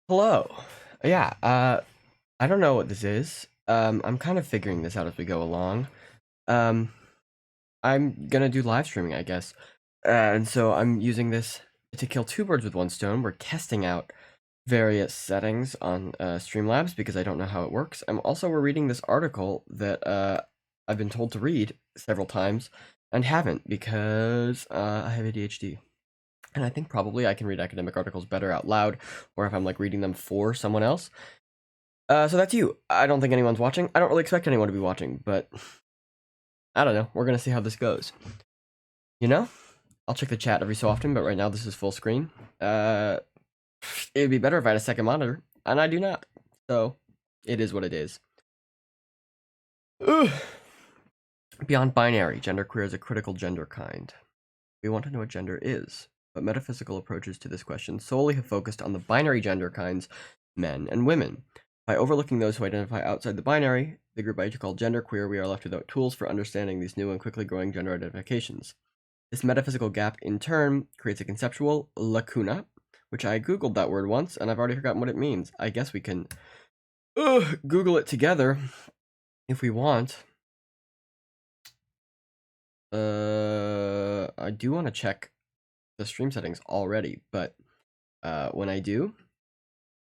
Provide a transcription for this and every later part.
Hello. Yeah, I don't know what this is. I'm kind of figuring this out as we go along. Um, I'm gonna do live streaming, I guess. And so I'm using this to kill two birds with one stone. We're testing out various settings on Streamlabs because I don't know how it works. We're reading this article that I've been told to read several times and haven't because I have ADHD. And I think probably I can read academic articles better out loud, or if I'm like reading them for someone else. So that's you. I don't think anyone's watching. I don't really expect anyone to be watching, but I don't know. We're gonna see how this goes. You know? I'll check the chat every so often, but right now this is full screen. It'd be better if I had a second monitor, and I do not. So, it is what it is. Ugh. Beyond binary, genderqueer is a critical gender kind. We want to know what gender is, but metaphysical approaches to this question solely have focused on the binary gender kinds, men and women. By overlooking those who identify outside the binary, the group I call genderqueer, we are left without tools for understanding these new and quickly growing gender identifications. This metaphysical gap, in turn, creates a conceptual lacuna, which I googled that word once, and I've already forgotten what it means. I guess we can Google it together if we want. I do want to check the stream settings already, but when I do,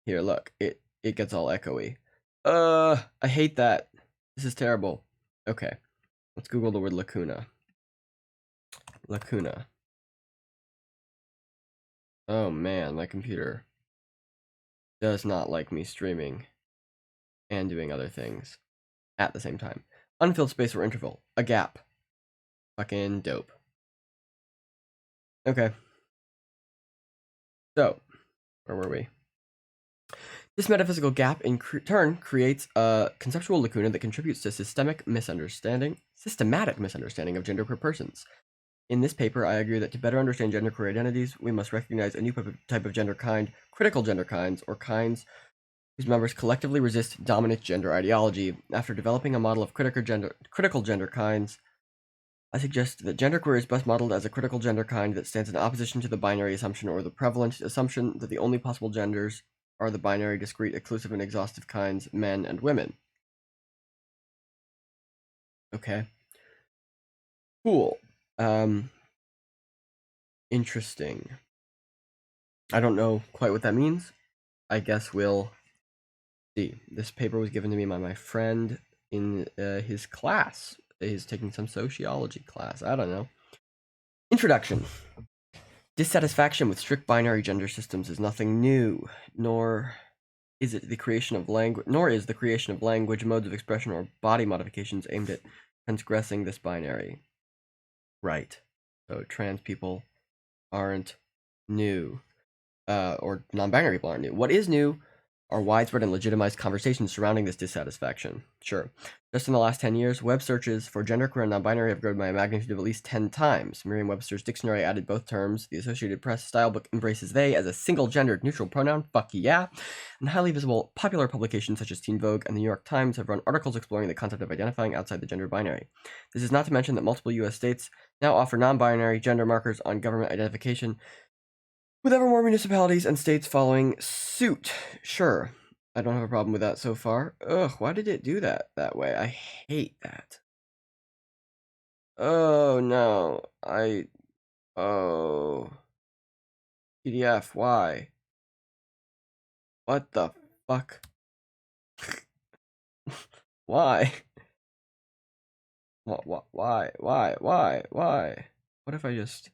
here, look, it gets all echoey. I hate that. This is terrible. Okay, let's Google the word lacuna. Lacuna. Oh man, my computer does not like me streaming and doing other things at the same time. Unfilled space or interval. A gap. Fucking dope. Okay. So, where were we? This metaphysical gap in turn creates a conceptual lacuna that contributes to systematic misunderstanding of genderqueer persons. In this paper, I argue that to better understand genderqueer identities, we must recognize a new type of gender kind, critical gender kinds, or kinds whose members collectively resist dominant gender ideology. After developing a model of critical gender kinds, I suggest that genderqueer is best modeled as a critical gender kind that stands in opposition to the binary assumption or the prevalent assumption that the only possible genders are the binary, discrete, exclusive, and exhaustive kinds, men and women. Okay. Cool. Interesting. I don't know quite what that means. I guess we'll see. This paper was given to me by my friend in his class. He's taking some sociology class. I don't know. Introduction. Dissatisfaction with strict binary gender systems is nothing new, nor is the creation of language, modes of expression, or body modifications aimed at transgressing this binary. Right. So trans people aren't new, or non-binary people aren't new. What is new are widespread and legitimized conversations surrounding this dissatisfaction. Sure. Just in the last 10 years, web searches for genderqueer and non-binary have grown by a magnitude of at least 10 times. Merriam-Webster's dictionary added both terms. The Associated Press stylebook embraces they as a single-gendered neutral pronoun. Fuck yeah. And highly visible popular publications such as Teen Vogue and the New York Times have run articles exploring the concept of identifying outside the gender binary. This is not to mention that multiple U.S. states now offer non-binary gender markers on government identification, with ever more municipalities and states following suit. Sure, I don't have a problem with that so far. Ugh, why did it do that way? I hate that. Oh, no. Oh. PDF, why? What the fuck? Why? Why? What if I just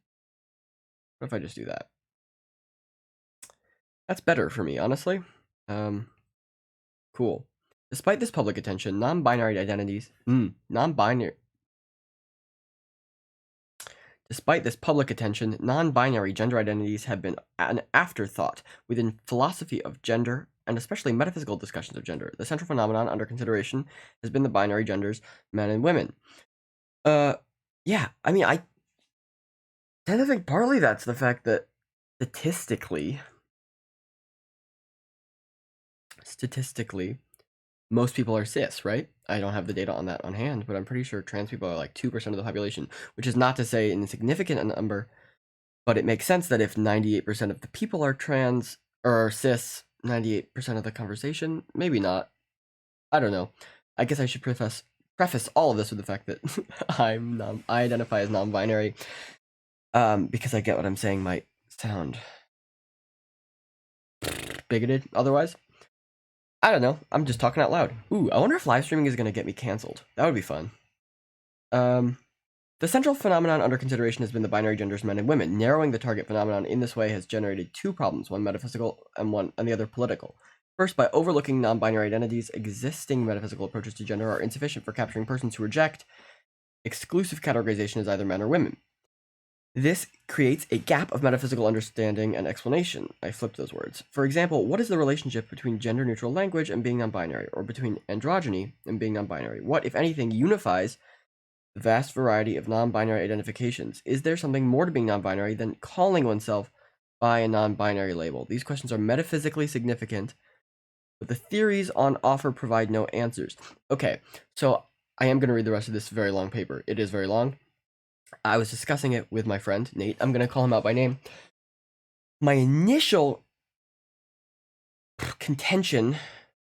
do that? That's better for me, honestly. Cool. Despite this public attention, non-binary gender identities have been an afterthought within philosophy of gender, and especially metaphysical discussions of gender. The central phenomenon under consideration has been the binary genders, men and women. Yeah, I mean, I tend to think partly that's the fact that statistically, most people are cis, right? I don't have the data on that on hand, but I'm pretty sure trans people are like 2% of the population, which is not to say an insignificant number, but it makes sense that if 98% of the people are trans or are cis, 98% of the conversation. Maybe not. I don't know. I guess I should preface all of this with the fact that I identify as non-binary, because I get what I'm saying might sound bigoted otherwise. I don't know. I'm just talking out loud. Ooh, I wonder if live streaming is going to get me canceled. That would be fun. The central phenomenon under consideration has been the binary genders men and women. Narrowing the target phenomenon in this way has generated two problems, one metaphysical and the other political. First, by overlooking non-binary identities, existing metaphysical approaches to gender are insufficient for capturing persons who reject exclusive categorization as either men or women. This creates a gap of metaphysical understanding and explanation. I flipped those words. For example, what is the relationship between gender-neutral language and being non-binary, or between androgyny and being non-binary? What, if anything, unifies the vast variety of non-binary identifications? Is there something more to being non-binary than calling oneself by a non-binary label? These questions are metaphysically significant, but the theories on offer provide no answers. Okay, so I am going to read the rest of this very long paper. It is very long. I was discussing it with my friend, Nate. I'm going to call him out by name. My initial contention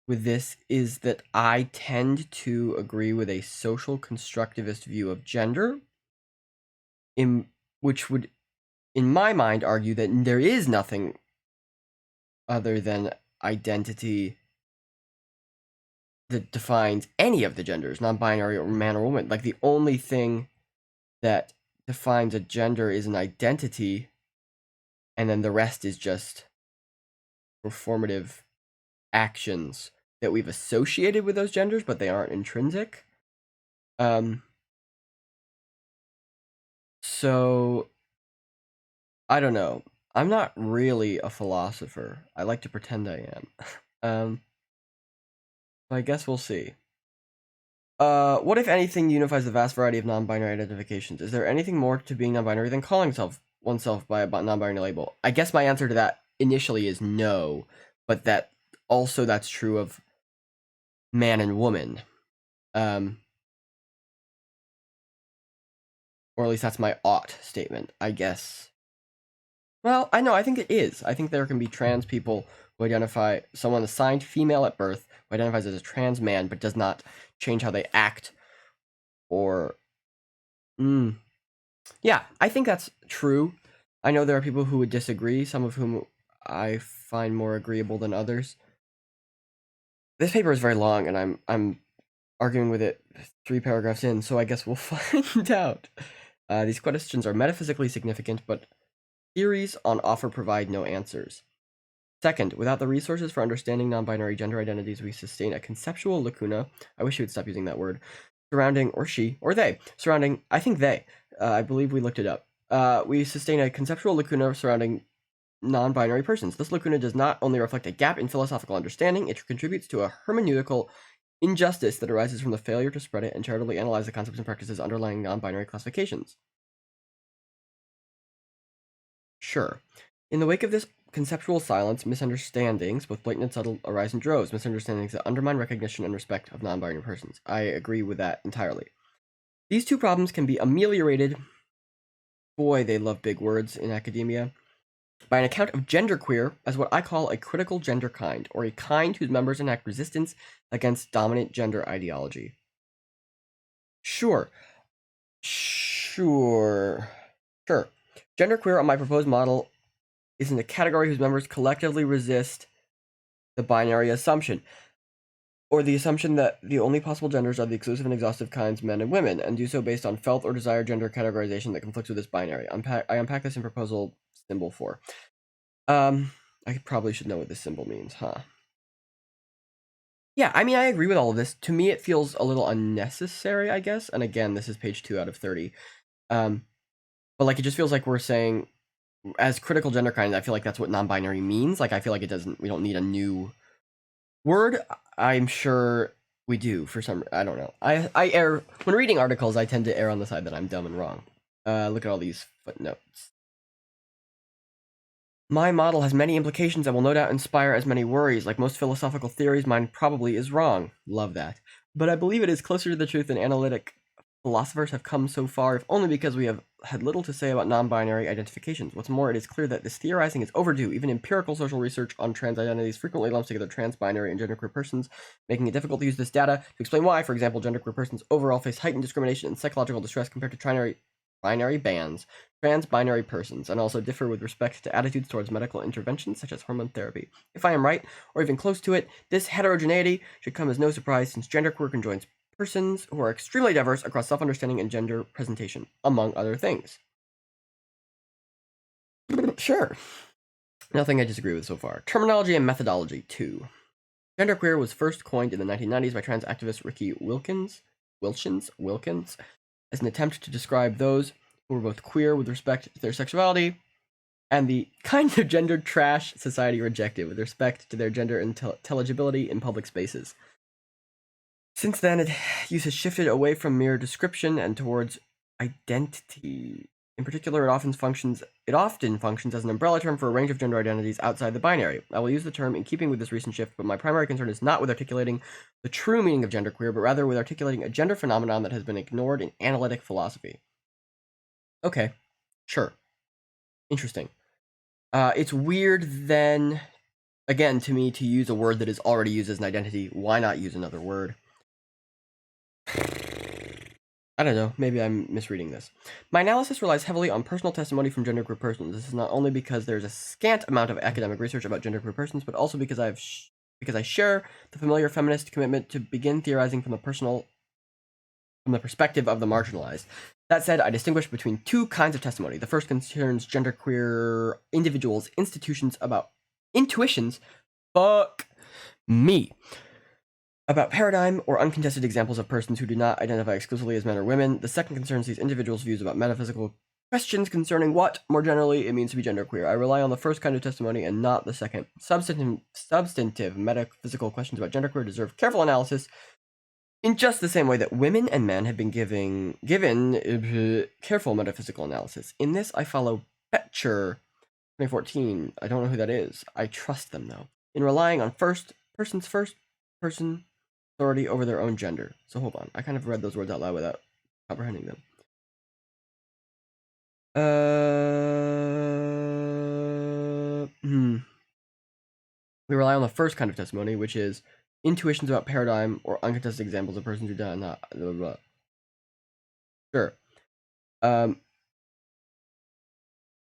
with this is that I tend to agree with a social constructivist view of gender, which would, in my mind, argue that there is nothing other than identity that defines any of the genders, non-binary or man or woman. Like, the only thing that defines a gender is an identity, and then the rest is just performative actions that we've associated with those genders, but they aren't intrinsic. So I don't know. I'm not really a philosopher. I like to pretend I am. I guess we'll see. What, if anything, unifies the vast variety of non-binary identifications? Is there anything more to being non-binary than calling oneself by a non-binary label? I guess my answer to that initially is no, but that's true of man and woman. Or at least that's my ought statement, I guess. Well, I think it is. I think there can be trans people who identify someone assigned female at birth who identifies as a trans man but does not change how they act or... Yeah, I think that's true. I know there are people who would disagree, some of whom I find more agreeable than others. This paper is very long, and I'm arguing with it 3 paragraphs in, so I guess we'll find out. These questions are metaphysically significant, but theories on offer provide no answers. Second, without the resources for understanding non-binary gender identities, we sustain a conceptual lacuna. I wish you would stop using that word. Surrounding, or she, or they, surrounding, I think they. I believe we looked it up. We sustain a conceptual lacuna surrounding non-binary persons. This lacuna does not only reflect a gap in philosophical understanding, it contributes to a hermeneutical injustice that arises from the failure to spread it and charitably analyze the concepts and practices underlying non-binary classifications. Sure. In the wake of this conceptual silence, misunderstandings, both blatant and subtle, arise in droves. Misunderstandings that undermine recognition and respect of non-binary persons. I agree with that entirely. These two problems can be ameliorated, boy, they love big words in academia, by an account of genderqueer as what I call a critical gender kind, or a kind whose members enact resistance against dominant gender ideology. Sure. Genderqueer on my proposed model is in the category whose members collectively resist the binary assumption, or the assumption that the only possible genders are the exclusive and exhaustive kinds, men and women, and do so based on felt or desired gender categorization that conflicts with this binary. I unpack this in proposal symbol 4. I probably should know what this symbol means, huh? Yeah, I mean, I agree with all of this. To me, it feels a little unnecessary, I guess. And again, this is page 2 out of 30. But like, it just feels like we're saying, as critical gender kind, I feel like that's what non-binary means. Like, I feel like we don't need a new word. I'm sure we do for some, I don't know. I err, when reading articles, I tend to err on the side that I'm dumb and wrong. Look at all these footnotes. My model has many implications that will no doubt inspire as many worries. Like most philosophical theories, mine probably is wrong. Love that. But I believe it is closer to the truth than analytic philosophers have come so far, if only because we have had little to say about non-binary identifications. What's more, it is clear that this theorizing is overdue. Even empirical social research on trans identities frequently lumps together trans, binary, and genderqueer persons, making it difficult to use this data to explain why, for example, genderqueer persons overall face heightened discrimination and psychological distress compared to binary bands, trans-binary persons, and also differ with respect to attitudes towards medical interventions such as hormone therapy. If I am right, or even close to it, this heterogeneity should come as no surprise, since genderqueer conjoins persons who are extremely diverse across self-understanding and gender presentation, among other things. Sure. Nothing I disagree with so far. Terminology and methodology, 2. Genderqueer was first coined in the 1990s by trans activist Ricky Wilkins, as an attempt to describe those who were both queer with respect to their sexuality and the kind of gender trash society rejected with respect to their gender intelligibility in public spaces. Since then, use has shifted away from mere description and towards identity. In particular, it often functions as an umbrella term for a range of gender identities outside the binary. I will use the term in keeping with this recent shift, but my primary concern is not with articulating the true meaning of genderqueer, but rather with articulating a gender phenomenon that has been ignored in analytic philosophy. Okay, sure. Interesting. It's weird then, again, to me, to use a word that is already used as an identity. Why not use another word? I don't know, maybe I'm misreading this. My analysis relies heavily on personal testimony from genderqueer persons. This is not only because there's a scant amount of academic research about genderqueer persons, but also because I share the familiar feminist commitment to begin theorizing from the perspective of the marginalized. That said, I distinguish between two kinds of testimony. The first concerns genderqueer individuals' intuitions, fuck me, about paradigm or uncontested examples of persons who do not identify exclusively as men or women. The second concerns these individuals' views about metaphysical questions concerning what, more generally, it means to be genderqueer. I rely on the first kind of testimony and not the second. Substantive metaphysical questions about genderqueer deserve careful analysis in just the same way that women and men have been given careful metaphysical analysis. In this, I follow Betcher, 2014. I don't know who that is. I trust them, though, in relying on first person authority over their own gender. So hold on, I kind of read those words out loud without comprehending them. We rely on the first kind of testimony, which is intuitions about paradigm or uncontested examples of persons who do not. Blah, blah, blah. Sure.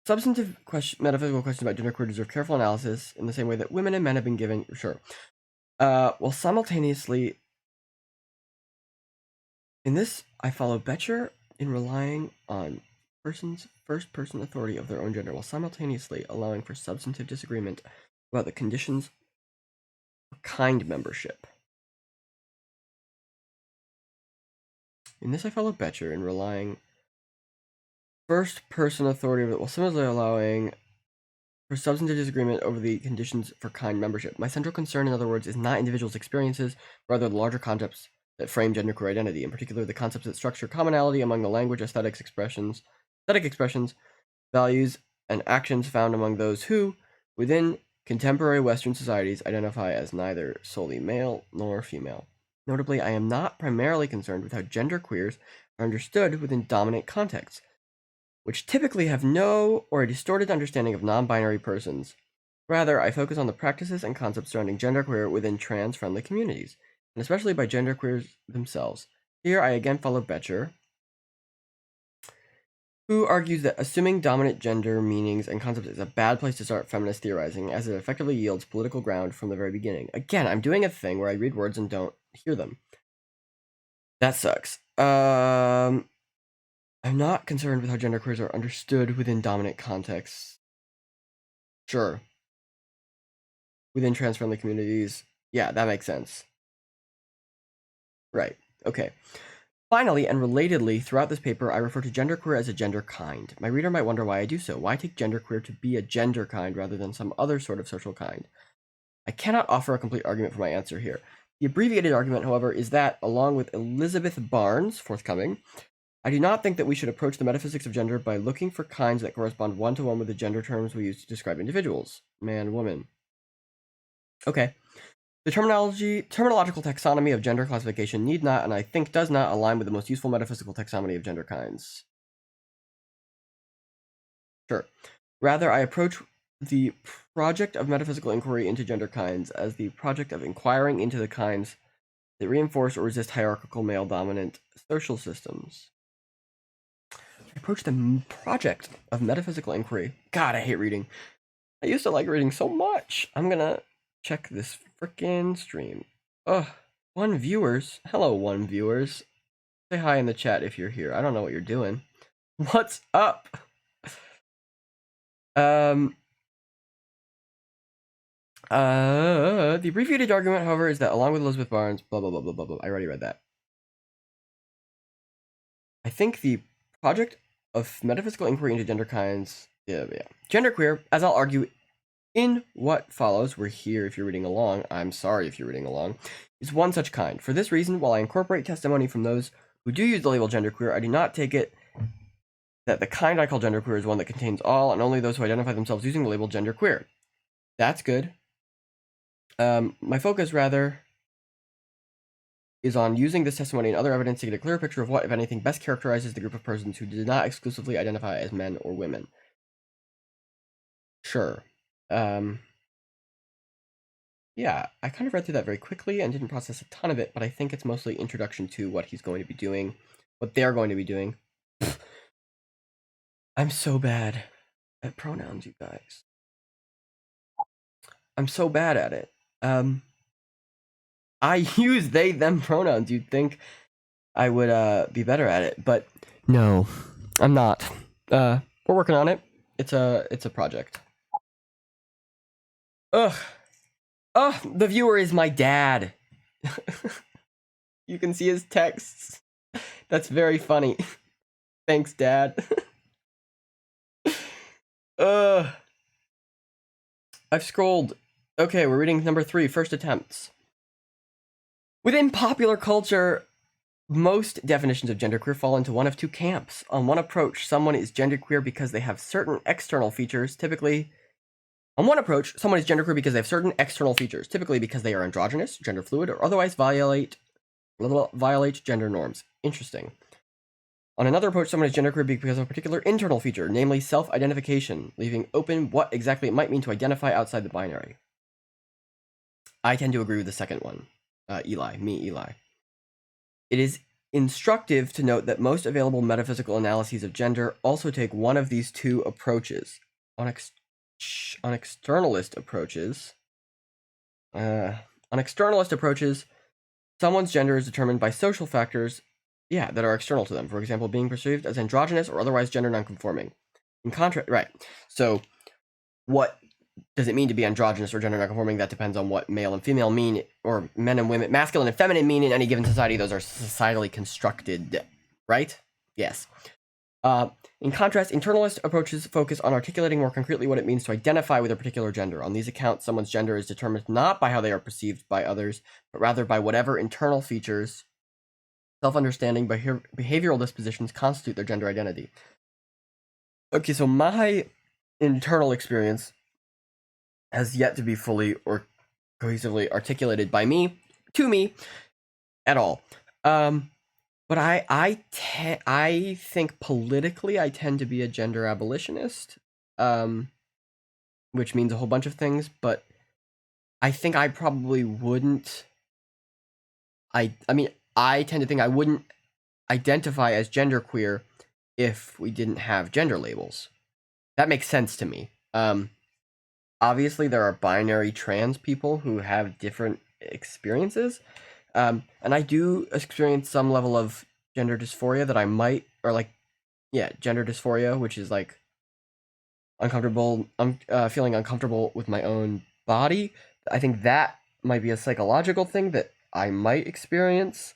Substantive metaphysical questions about genderqueer deserve careful analysis in the same way that women and men have been given. Sure. While simultaneously, in this, I follow Betcher in relying on persons' first-person authority of their own gender, while simultaneously allowing for substantive disagreement about the conditions for kind membership. In this, I follow Betcher in relying first-person authority while similarly allowing for substantive disagreement over the conditions for kind membership. My central concern, in other words, is not individuals' experiences, rather the larger concepts that frame genderqueer identity, in particular the concepts that structure commonality among the language, aesthetic expressions, values, and actions found among those who, within contemporary Western societies, identify as neither solely male nor female. Notably, I am not primarily concerned with how genderqueers are understood within dominant contexts, which typically have no or a distorted understanding of non-binary persons. Rather, I focus on the practices and concepts surrounding genderqueer within trans-friendly communities, and especially by genderqueers themselves. Here, I again follow Betcher, who argues that assuming dominant gender meanings and concepts is a bad place to start feminist theorizing, as it effectively yields political ground from the very beginning. Again, I'm doing a thing where I read words and don't hear them. That sucks. I'm not concerned with how genderqueers are understood within dominant contexts. Sure. Within trans-friendly communities. Yeah, that makes sense. Right. Okay. Finally, and relatedly, throughout this paper, I refer to genderqueer as a gender kind. My reader might wonder why I do so. Why take genderqueer to be a gender kind rather than some other sort of social kind? I cannot offer a complete argument for my answer here. The abbreviated argument, however, is that, along with Elizabeth Barnes, forthcoming, I do not think that we should approach the metaphysics of gender by looking for kinds that correspond one-to-one with the gender terms we use to describe individuals. Man, woman. Okay. The terminological taxonomy of gender classification need not, and I think does not, align with the most useful metaphysical taxonomy of gender kinds. Sure. Rather, I approach the project of metaphysical inquiry into gender kinds as the project of inquiring into the kinds that reinforce or resist hierarchical male-dominant social systems. I approach the project of metaphysical inquiry. God, I hate reading. I used to like reading so much. I'm gonna check this frickin' stream. Ugh. 1 viewers. Hello, 1 viewers. Say hi in the chat if you're here. I don't know what you're doing. What's up? The abbreviated argument, however, is that along with Elizabeth Barnes, blah, blah, blah, blah, blah, blah. I already read that. I think the project of metaphysical inquiry into gender kinds, genderqueer, as I'll argue in what follows, we're here if you're reading along, I'm sorry if you're reading along, is one such kind. For this reason, while I incorporate testimony from those who do use the label genderqueer, I do not take it that the kind I call genderqueer is one that contains all and only those who identify themselves using the label genderqueer. That's good. My focus, rather, is on using this testimony and other evidence to get a clearer picture of what, if anything, best characterizes the group of persons who do not exclusively identify as men or women. Sure. Yeah, I kind of read through that very quickly and didn't process a ton of it, but I think it's mostly introduction to what he's going to be doing, what they're going to be doing. I'm so bad at pronouns, you guys. I'm so bad at it. I use they, them pronouns. You'd think I would be better at it, but no, I'm not. We're working on it. It's a project. Ugh. The viewer is my dad. You can see his texts. That's very funny. Thanks, Dad. I've scrolled. Okay, we're reading number 3, first attempts. Within popular culture, most definitions of genderqueer fall into one of 2 camps. On one approach, someone is genderqueer because they have certain external features, typically because they are androgynous, gender fluid, or otherwise violate gender norms. Interesting. On another approach, someone is genderqueer because of a particular internal feature, namely self-identification, leaving open what exactly it might mean to identify outside the binary. I tend to agree with the second one. Eli. It is instructive to note that most available metaphysical analyses of gender also take one of these 2 approaches. On externalist approaches, someone's gender is determined by social factors, that are external to them. For example, being perceived as androgynous or otherwise gender nonconforming. In contrast, right. So, what does it mean to be androgynous or gender nonconforming? That depends on what male and female mean, or men and women, masculine and feminine mean in any given society. Those are societally constructed, right? Yes. In contrast, internalist approaches focus on articulating more concretely what it means to identify with a particular gender. On these accounts, someone's gender is determined not by how they are perceived by others, but rather by whatever internal features, self-understanding, behavioral dispositions constitute their gender identity. Okay, so my internal experience has yet to be fully or cohesively articulated by me, to me, at all. But I think politically I tend to be a gender abolitionist, which means a whole bunch of things, but I think I probably wouldn't. I tend to think I wouldn't identify as genderqueer if we didn't have gender labels. That makes sense to me. Obviously, there are binary trans people who have different experiences, and I do experience some level of gender dysphoria that I might, gender dysphoria, which is like uncomfortable. I'm feeling uncomfortable with my own body. I think that might be a psychological thing that I might experience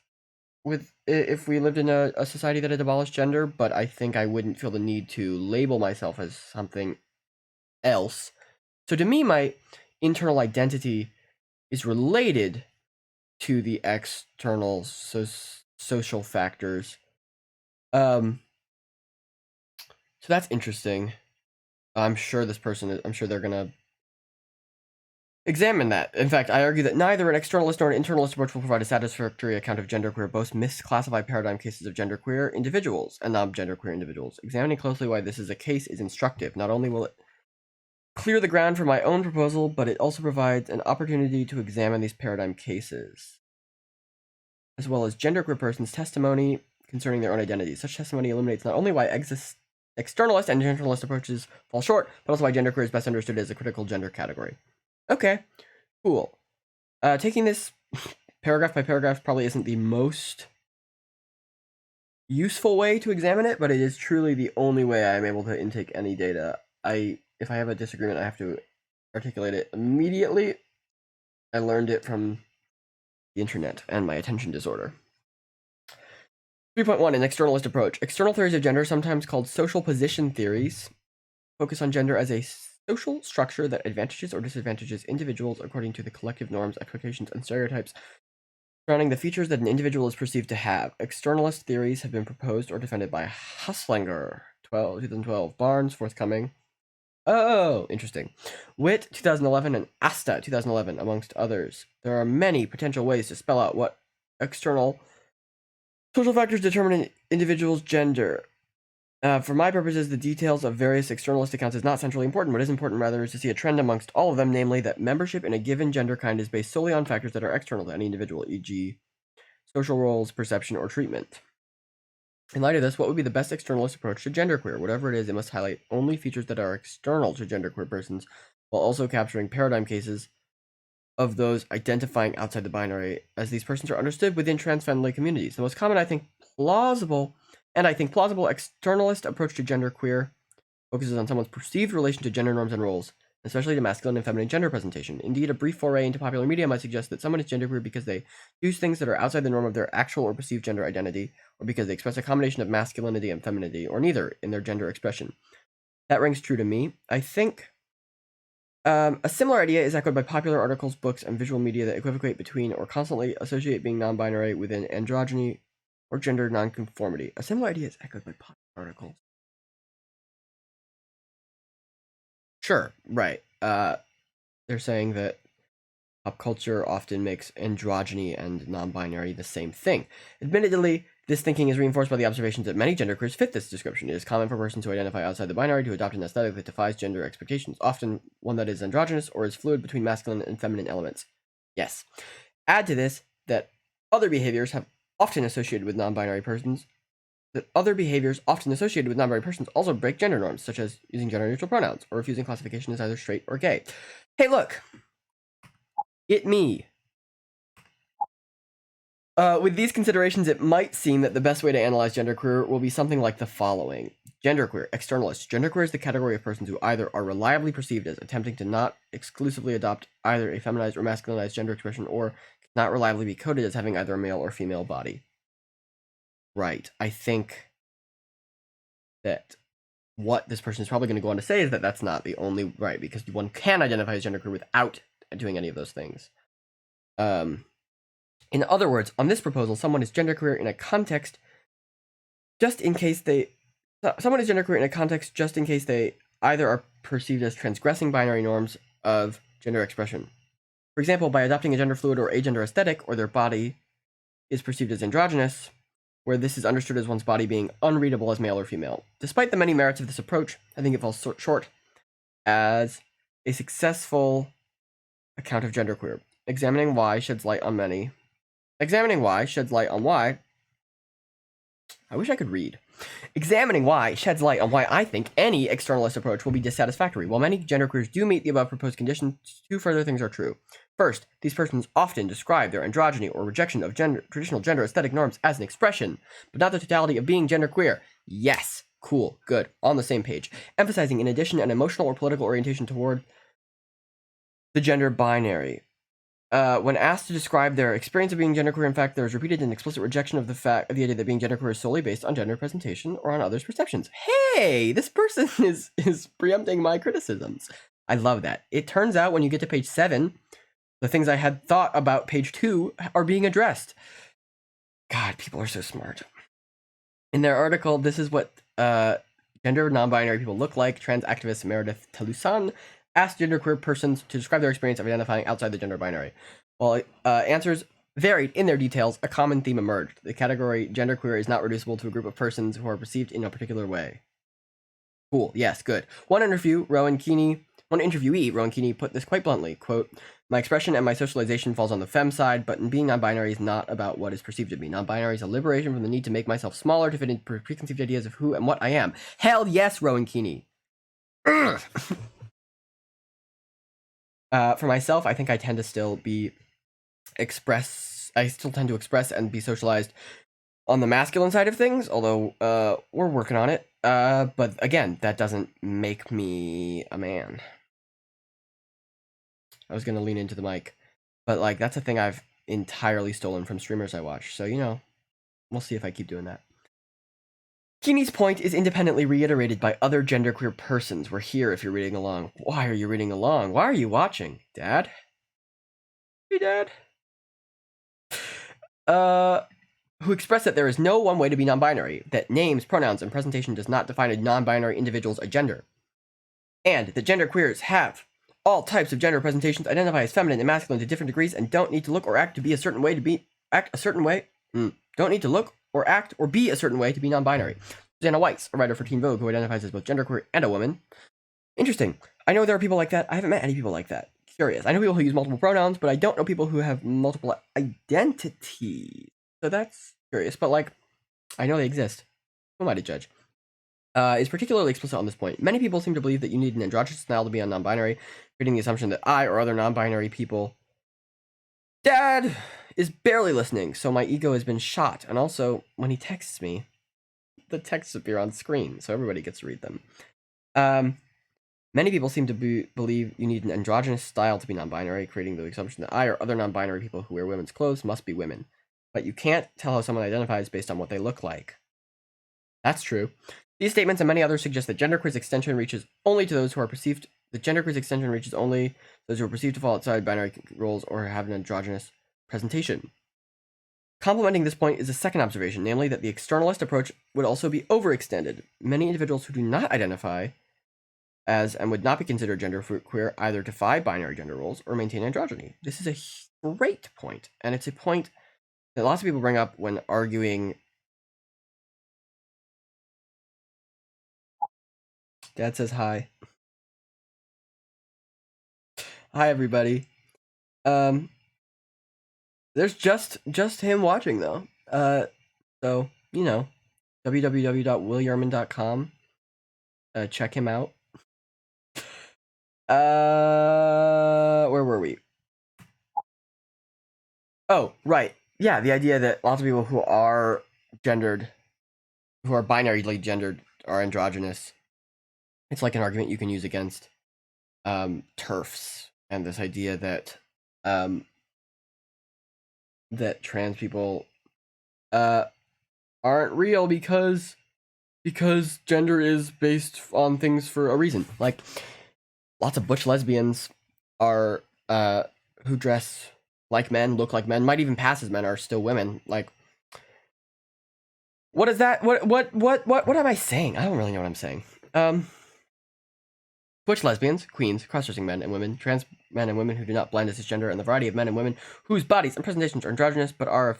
with if we lived in a society that had abolished gender, but I think I wouldn't feel the need to label myself as something else. So to me, my internal identity is related to the external social factors. So that's interesting. I'm sure they're gonna examine that. In fact, I argue that neither an externalist nor an internalist approach will provide a satisfactory account of genderqueer. Both misclassify paradigm cases of genderqueer individuals and non-genderqueer individuals. Examining closely why this is a case is instructive. Not only will it clear the ground for my own proposal, but it also provides an opportunity to examine these paradigm cases, as well as genderqueer persons' testimony concerning their own identities. Such testimony illuminates not only why externalist and internalist approaches fall short, but also why genderqueer is best understood as a critical gender category. Okay, cool. Taking this paragraph by paragraph probably isn't the most useful way to examine it, but it is truly the only way I'm able to intake any data. If I have a disagreement, I have to articulate it immediately. I learned it from the internet and my attention disorder. 3.1, an externalist approach. External theories of gender, sometimes called social position theories, focus on gender as a social structure that advantages or disadvantages individuals according to the collective norms, expectations, and stereotypes surrounding the features that an individual is perceived to have. Externalist theories have been proposed or defended by Huslinger, 2012, Barnes, forthcoming. Oh, interesting. Witt, 2011, and Asta, 2011, amongst others. There are many potential ways to spell out what external social factors determine an individual's gender. For my purposes, the details of various externalist accounts is not centrally important. What is important, rather, is to see a trend amongst all of them, namely that membership in a given gender kind is based solely on factors that are external to any individual, e.g., social roles, perception, or treatment. In light of this, what would be the best externalist approach to genderqueer? Whatever it is, it must highlight only features that are external to genderqueer persons, while also capturing paradigm cases of those identifying outside the binary, as these persons are understood within trans-family communities. The most common, plausible externalist approach to genderqueer focuses on someone's perceived relation to gender norms and roles, especially to masculine and feminine gender presentation. Indeed, a brief foray into popular media might suggest that someone is genderqueer because they use things that are outside the norm of their actual or perceived gender identity, or because they express a combination of masculinity and femininity, or neither, in their gender expression. That rings true to me. I think a similar idea is echoed by popular articles, books, and visual media that equivocate between or constantly associate being non-binary with an androgyny or gender nonconformity. A similar idea is echoed by popular articles. Sure, right. They're saying that pop culture often makes androgyny and non-binary the same thing. Admittedly, this thinking is reinforced by the observations that many genderqueers fit this description. It is common for persons who identify outside the binary to adopt an aesthetic that defies gender expectations, often one that is androgynous or is fluid between masculine and feminine elements. Yes. Add to this that other behaviors often associated with non-binary persons also break gender norms, such as using gender-neutral pronouns or refusing classification as either straight or gay. Hey, look! It me. With these considerations, it might seem that the best way to analyze genderqueer will be something like the following. Genderqueer, externalist. Genderqueer is the category of persons who either are reliably perceived as attempting to not exclusively adopt either a feminized or masculinized gender expression, or not reliably be coded as having either a male or female body. Right. I think that what this person is probably going to go on to say is that that's not the only right, because one can identify as genderqueer without doing any of those things. In other words, on this proposal, someone is genderqueer in a context just in case they either are perceived as transgressing binary norms of gender expression. For example, by adopting a gender fluid or agender aesthetic, or their body is perceived as androgynous, where this is understood as one's body being unreadable as male or female. Despite the many merits of this approach, I think it falls short as a successful account of genderqueer. Examining why sheds light on why. I wish I could read. Examining why sheds light on why I think any externalist approach will be dissatisfactory. While many genderqueers do meet the above proposed conditions, two further things are true. First, these persons often describe their androgyny or rejection of traditional gender aesthetic norms as an expression, but not the totality of being genderqueer. Yes, cool, good, on the same page. Emphasizing, in addition, an emotional or political orientation toward the gender binary. When asked to describe their experience of being genderqueer, in fact, there is repeated an explicit rejection of the idea that being genderqueer is solely based on gender presentation or on others' perceptions. Hey, this person is preempting my criticisms. I love that. It turns out when you get to page 7, the things I had thought about page 2 are being addressed. God, people are so smart. In their article, this is what gender non-binary people look like. Trans activist Meredith Talusan asked genderqueer persons to describe their experience of identifying outside the gender binary. While answers varied in their details, a common theme emerged. The category genderqueer is not reducible to a group of persons who are perceived in a particular way. Cool. Yes, good. One interviewee, Rowan Keeney, put this quite bluntly, quote, "My expression and my socialization falls on the femme side, but in being non-binary is not about what is perceived of me. Non-binary is a liberation from the need to make myself smaller to fit in preconceived ideas of who and what I am." Hell yes, Rowan Keeney. For myself, I think I tend to still express and be socialized on the masculine side of things, although we're working on it. But again, that doesn't make me a man. I was gonna lean into the mic, but like that's a thing I've entirely stolen from streamers I watch. So we'll see if I keep doing that. Keeney's point is independently reiterated by other genderqueer persons. We're here if you're reading along. Why are you reading along? Why are you watching, Dad? Hey, Dad. Who expressed that there is no one way to be non-binary, that names, pronouns, and presentation does not define a non-binary individual's gender, and that genderqueers have all types of gender presentations, identify as feminine and masculine to different degrees, and don't need to look or act to be a certain way Don't need to look or act or be a certain way to be non-binary. Susanna Weiss, a writer for Teen Vogue who identifies as both genderqueer and a woman. Interesting. I know there are people like that. I haven't met any people like that. Curious. I know people who use multiple pronouns, but I don't know people who have multiple identities. So that's curious. But like, I know they exist. Who am I to judge? Is particularly explicit on this point. Many people seem to believe that you need an androgynous style to be a non-binary, creating the assumption that I or other non-binary people... Dad is barely listening, so my ego has been shot. And also, when he texts me, the texts appear on screen, so everybody gets to read them. Many people seem to believe you need an androgynous style to be non-binary, creating the assumption that I or other non-binary people who wear women's clothes must be women. But you can't tell how someone identifies based on what they look like. That's true. These statements and many others suggest that genderqueer's extension reaches only to those who are perceived. The genderqueer's extension reaches only those who are perceived to fall outside binary roles or have an androgynous presentation. Complementing this point is a second observation, namely that the externalist approach would also be overextended. Many individuals who do not identify as and would not be considered genderqueer either defy binary gender roles or maintain androgyny. This is a great point, and it's a point that lots of people bring up when arguing. Dad says hi. Hi, everybody. There's just him watching though. So www.willyerman.com. Check him out. Where were we? Oh, right. Yeah, the idea that lots of people who are gendered, who are binarily gendered, are androgynous. It's like an argument you can use against TERFs and this idea that that trans people aren't real because gender is based on things for a reason. Like lots of butch lesbians are who dress like men, look like men, might even pass as men, are still women. Like, what is that? What am I saying? I don't really know what I'm saying. Butch lesbians, queens, cross-dressing men and women, trans men and women who do not blend as cisgender, and the variety of men and women whose bodies and presentations are androgynous, but are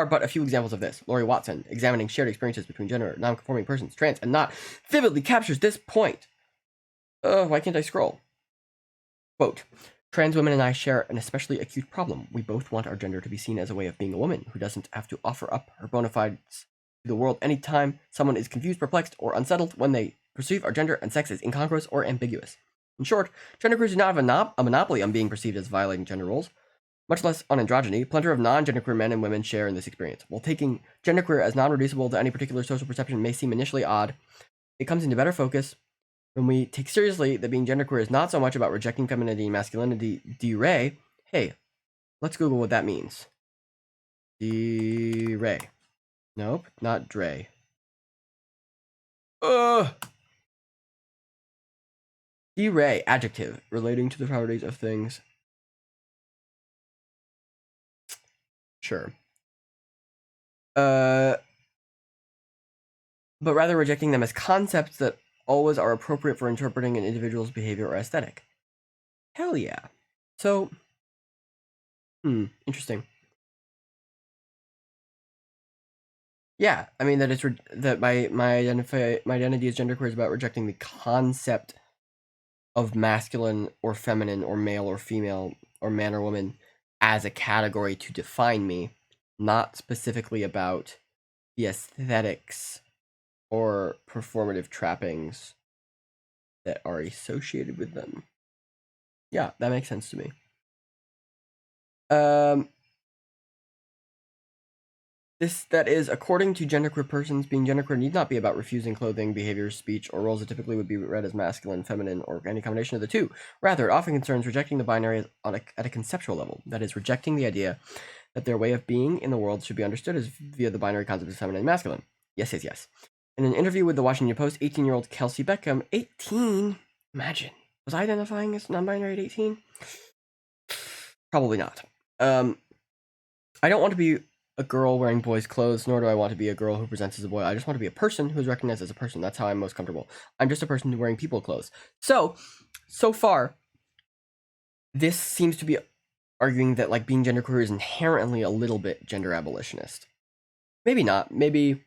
but a few examples of this. Lori Watson, examining shared experiences between gender non-conforming persons, trans and not, vividly captures this point. Why can't I scroll? Quote, "Trans women and I share an especially acute problem. We both want our gender to be seen as a way of being a woman who doesn't have to offer up her bona fides to the world anytime someone is confused, perplexed, or unsettled when they perceive our gender and sex as incongruous or ambiguous. In short, genderqueers do not have a monopoly on being perceived as violating gender roles, much less on androgyny. Plenty of non-genderqueer men and women share in this experience. While taking genderqueer as non-reducible to any particular social perception may seem initially odd, it comes into better focus when we take seriously that being genderqueer is not so much about rejecting femininity and masculinity. D-Ray, hey, let's Google what that means. D-Ray. Nope, not Dre. D-Ray, adjective, relating to the properties of things. Sure. But rather rejecting them as concepts that always are appropriate for interpreting an individual's behavior or aesthetic. Hell yeah. So, interesting. Yeah, I mean that it's that my identity as genderqueer is about rejecting the concept of masculine or feminine or male or female or man or woman as a category to define me, not specifically about the aesthetics or performative trappings that are associated with them. Yeah, that makes sense to me. That is, according to genderqueer persons, being genderqueer need not be about refusing clothing, behaviors, speech, or roles that typically would be read as masculine, feminine, or any combination of the two. Rather, it often concerns rejecting the binary at a conceptual level. That is, rejecting the idea that their way of being in the world should be understood as via the binary concept of feminine and masculine. Yes, yes, yes. In an interview with the Washington Post, 18-year-old Kelsey Beckham, 18? Imagine. Was I identifying as non-binary at 18? Probably not. I don't want to be a girl wearing boys' clothes, nor do I want to be a girl who presents as a boy. I just want to be a person who is recognized as a person. That's how I'm most comfortable. I'm just a person wearing people clothes. So far, this seems to be arguing that like being genderqueer is inherently a little bit gender abolitionist. Maybe not. Maybe,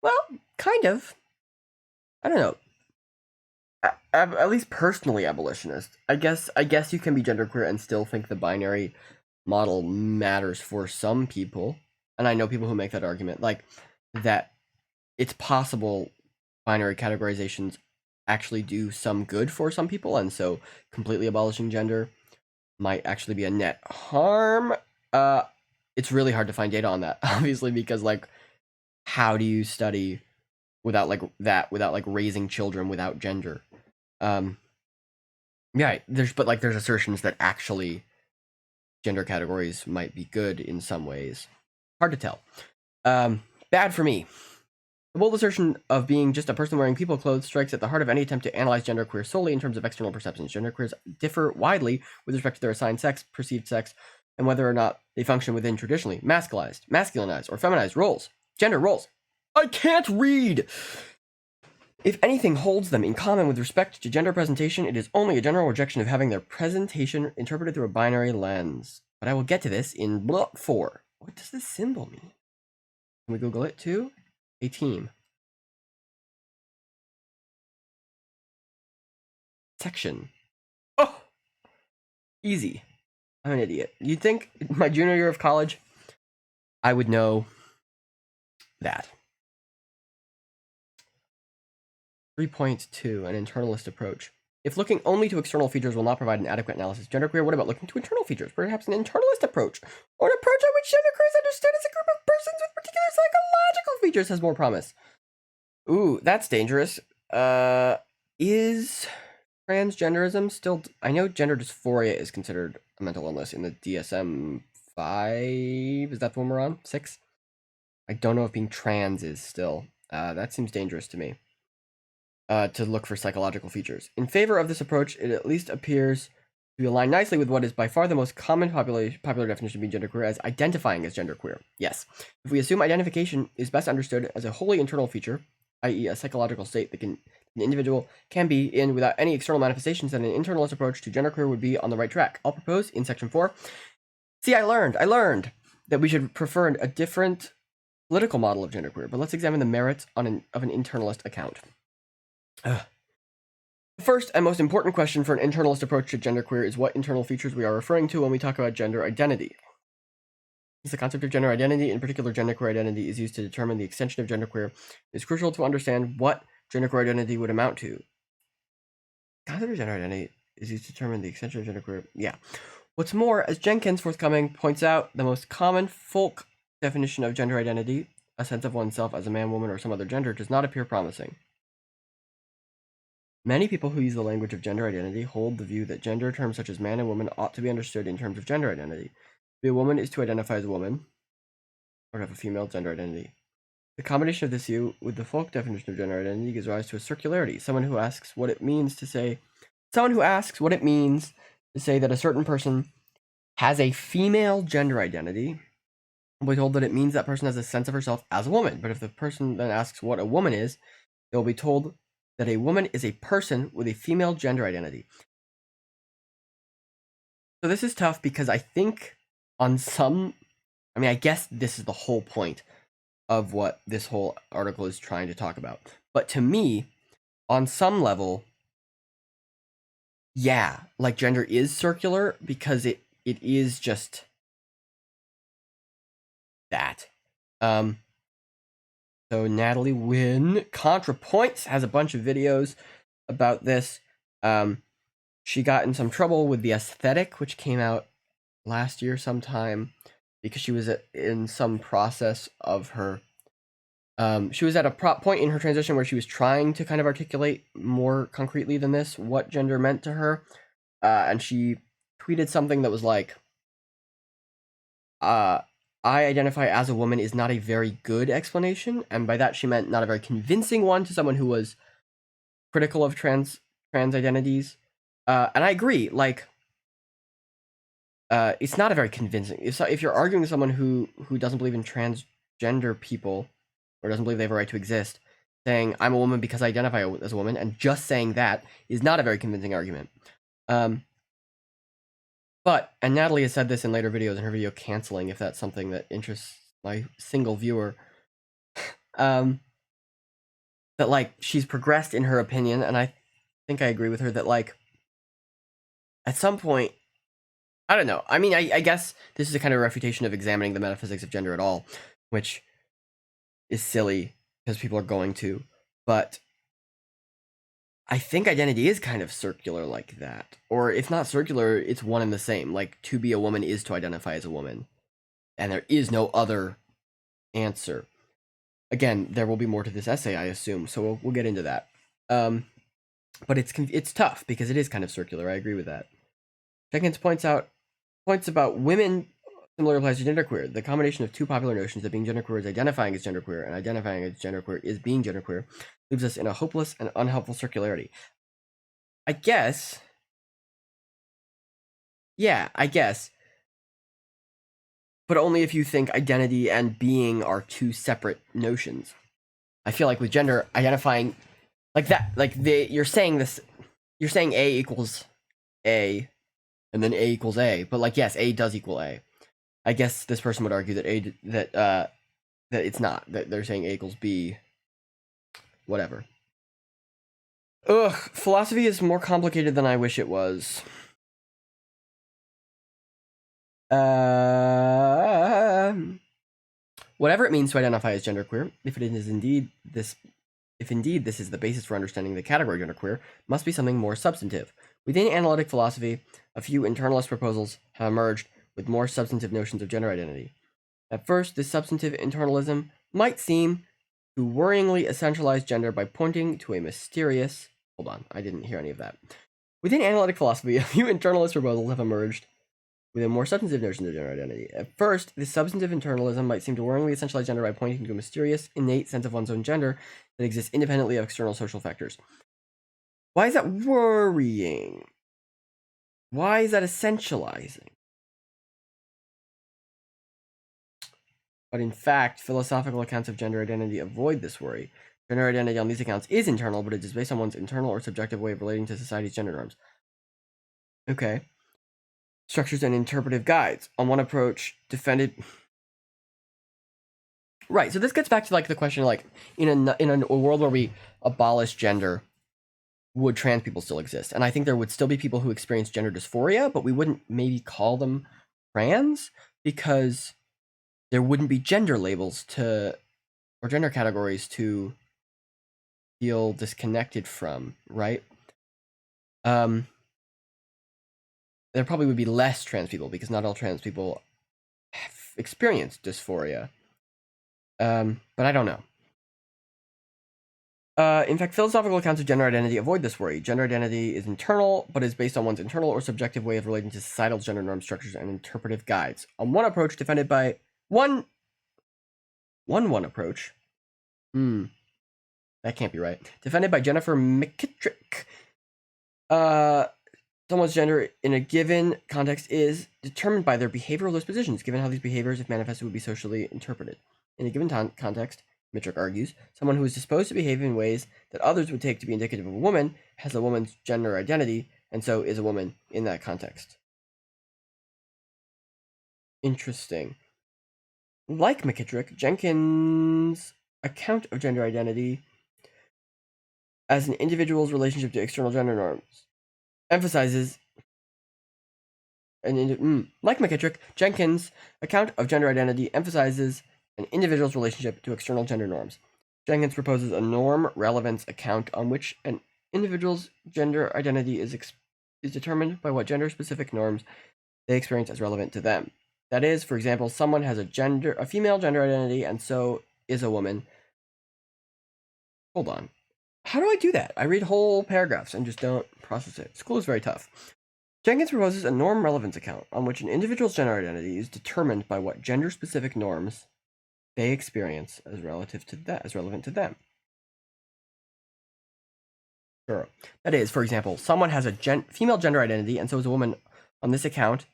well, kind of. I don't know. At least personally abolitionist. I guess you can be genderqueer and still think the binary model matters for some people. And I know people who make that argument, like that it's possible binary categorizations actually do some good for some people, and so completely abolishing gender might actually be a net harm. It's really hard to find data on that, obviously, because like how do you study without raising children without gender? Yeah, there's assertions that actually gender categories might be good in some ways. Hard to tell. Bad for me. The bold assertion of being just a person wearing people clothes strikes at the heart of any attempt to analyze genderqueer solely in terms of external perceptions. Genderqueers differ widely with respect to their assigned sex, perceived sex, and whether or not they function within traditionally masculinized, or feminized roles. Gender roles. I can't read! If anything holds them in common with respect to gender presentation, it is only a general rejection of having their presentation interpreted through a binary lens. But I will get to this in block 4. What does this symbol mean? Can we Google it too? A team. Section. Oh! Easy. I'm an idiot. You'd think my junior year of college, I would know that. 3.2, an internalist approach. If looking only to external features will not provide an adequate analysis of genderqueer, what about looking to internal features? Perhaps an internalist approach, or an approach on which genderqueer is understood as a group of persons with particular psychological features has more promise. Ooh, that's dangerous. Is transgenderism still... I know gender dysphoria is considered a mental illness in the DSM-5. Is that the one we're on? 6? I don't know if being trans is still. That seems dangerous to me. To look for psychological features. In favor of this approach, it at least appears to align nicely with what is by far the most common popular definition of being genderqueer as identifying as genderqueer. Yes. If we assume identification is best understood as a wholly internal feature, i.e. a psychological state that an individual can be in without any external manifestations, then an internalist approach to genderqueer would be on the right track. I'll propose in section 4. See, I learned that we should prefer a different political model of genderqueer, but let's examine the merits of an internalist account. The first and most important question for an internalist approach to genderqueer is what internal features we are referring to when we talk about gender identity. Since the concept of gender identity, in particular genderqueer identity, is used to determine the extension of genderqueer, it is crucial to understand what genderqueer identity would amount to. The concept of gender identity is used to determine the extension of genderqueer. Yeah. What's more, as Jenkins forthcoming points out, the most common folk definition of gender identity, a sense of oneself as a man, woman, or some other gender, does not appear promising. Many people who use the language of gender identity hold the view that gender terms such as man and woman ought to be understood in terms of gender identity. To be a woman is to identify as a woman, or to have a female gender identity. The combination of this view with the folk definition of gender identity gives rise to a circularity. Someone who asks what it means to say that a certain person has a female gender identity will be told that it means that person has a sense of herself as a woman. But if the person then asks what a woman is, they'll be told that a woman is a person with a female gender identity. So this is tough because I think on some, I mean, I guess this is the whole point of what this whole article is trying to talk about. But to me, on some level, yeah, like gender is circular because it is just that. So Natalie Wynn ContraPoints has a bunch of videos about this. She got in some trouble with The Aesthetic, which came out last year sometime, because she was in some process of her. She was at a point in her transition where she was trying to kind of articulate more concretely than this what gender meant to her, and she tweeted something that was like, I identify as a woman is not a very good explanation, and by that she meant not a very convincing one to someone who was critical of trans identities. And I agree, like, it's not a very convincing. If you're arguing with someone who doesn't believe in transgender people, or doesn't believe they have a right to exist, saying I'm a woman because I identify as a woman, and just saying that is not a very convincing argument. But, and Natalie has said this in later videos, in her video Canceling, if that's something that interests my single viewer, that, like, she's progressed in her opinion, and I think I agree with her that, like, at some point, I don't know. I mean, I guess this is a kind of refutation of examining the metaphysics of gender at all, which is silly, because people are going to, but I think identity is kind of circular like that. Or if not circular, it's one and the same. Like, to be a woman is to identify as a woman. And there is no other answer. Again, there will be more to this essay, I assume, so we'll get into that. But it's tough, because it is kind of circular, I agree with that. Jenkins points about women similar applies to genderqueer. The combination of two popular notions that being genderqueer is identifying as genderqueer and identifying as genderqueer is being genderqueer leaves us in a hopeless and unhelpful circularity. I guess. Yeah, I guess. But only if you think identity and being are two separate notions. I feel like with gender, identifying like that, like you're saying A equals A, and then A equals A. But like, yes, A does equal A. I guess this person would argue that that it's not, that they're saying A equals B. Whatever. Ugh, philosophy is more complicated than I wish it was. Whatever it means to identify as genderqueer, if indeed this is the basis for understanding the category genderqueer, must be something more substantive. Within analytic philosophy, a few internalist proposals have emerged with more substantive notions of gender identity. At first, this substantive internalism might seem to worryingly essentialize gender by pointing to a mysterious... Hold on, I didn't hear any of that. Within analytic philosophy, a few internalist proposals have emerged with a more substantive notion of gender identity. At first, this substantive internalism might seem to worryingly essentialize gender by pointing to a mysterious, innate sense of one's own gender that exists independently of external social factors. Why is that worrying? Why is that essentializing? But in fact, philosophical accounts of gender identity avoid this worry. Gender identity on these accounts is internal, but it is based on one's internal or subjective way of relating to society's gender norms. Okay. Structures and interpretive guides. On one approach, defended... Right, so this gets back to, like, the question, like, in a world where we abolish gender, would trans people still exist? And I think there would still be people who experience gender dysphoria, but we wouldn't maybe call them trans, because there wouldn't be gender labels or gender categories to feel disconnected from, right? There probably would be less trans people, because not all trans people have experienced dysphoria. But I don't know. In fact, philosophical accounts of gender identity avoid this worry. Gender identity is internal, but is based on one's internal or subjective way of relating to societal gender norm structures and interpretive guides. On one approach defended by one approach. That can't be right. Defended by Jennifer McKittrick. Someone's gender in a given context is determined by their behavioral dispositions, given how these behaviors, if manifested, would be socially interpreted. In a given context, Mitrick argues, someone who is disposed to behave in ways that others would take to be indicative of a woman has a woman's gender identity, and so is a woman in that context. Interesting. Like McKittrick, Jenkins' account of gender identity as an individual's relationship to external gender norms emphasizes like McKittrick, Jenkins' account of gender identity emphasizes an individual's relationship to external gender norms. Jenkins proposes a norm relevance account on which an individual's gender identity is determined by what gender-specific norms they experience as relevant to them. That is, for example, someone has a female gender identity and so is a woman. Hold on. How do I do that? I read whole paragraphs and just don't process it. School is very tough. Jenkins proposes a norm relevance account on which an individual's gender identity is determined by what gender-specific norms they experience as relevant to them. Sure. That is, for example, someone has a female gender identity and so is a woman on this account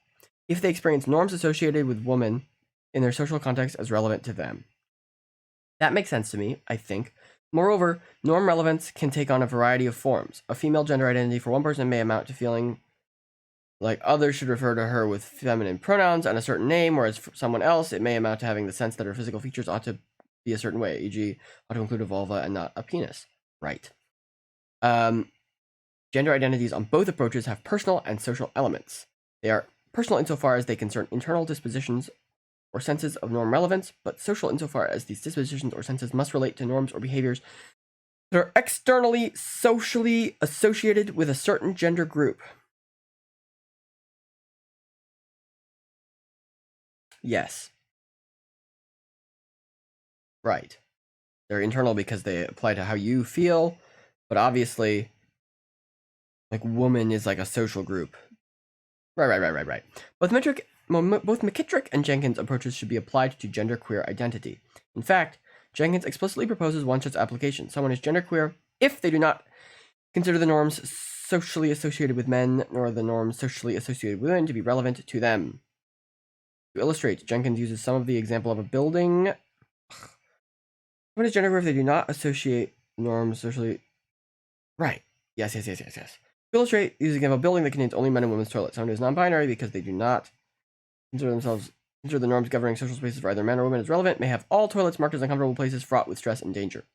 if they experience norms associated with women in their social context as relevant to them. That makes sense to me, I think. Moreover, norm relevance can take on a variety of forms. A female gender identity for one person may amount to feeling like others should refer to her with feminine pronouns and a certain name, whereas for someone else, it may amount to having the sense that her physical features ought to be a certain way, e.g., ought to include a vulva and not a penis. Right. Gender identities on both approaches have personal and social elements. They are personal insofar as they concern internal dispositions or senses of norm relevance, but social insofar as these dispositions or senses must relate to norms or behaviors that are externally socially associated with a certain gender group. Yes. Right. They're internal because they apply to how you feel, but obviously, like, woman is like a social group. Right. Both McKittrick and Jenkins' approaches should be applied to genderqueer identity. In fact, Jenkins explicitly proposes one such application. Someone is genderqueer if they do not consider the norms socially associated with men nor the norms socially associated with women to be relevant to them. To illustrate, Jenkins uses some of the example of a building. Someone is genderqueer if they do not associate norms socially. Right. Yes. To illustrate, use the example of a building that contains only men and women's toilets. Someone who is non-binary because they do not consider the norms governing social spaces for either men or women as relevant may have all toilets marked as uncomfortable places fraught with stress and danger.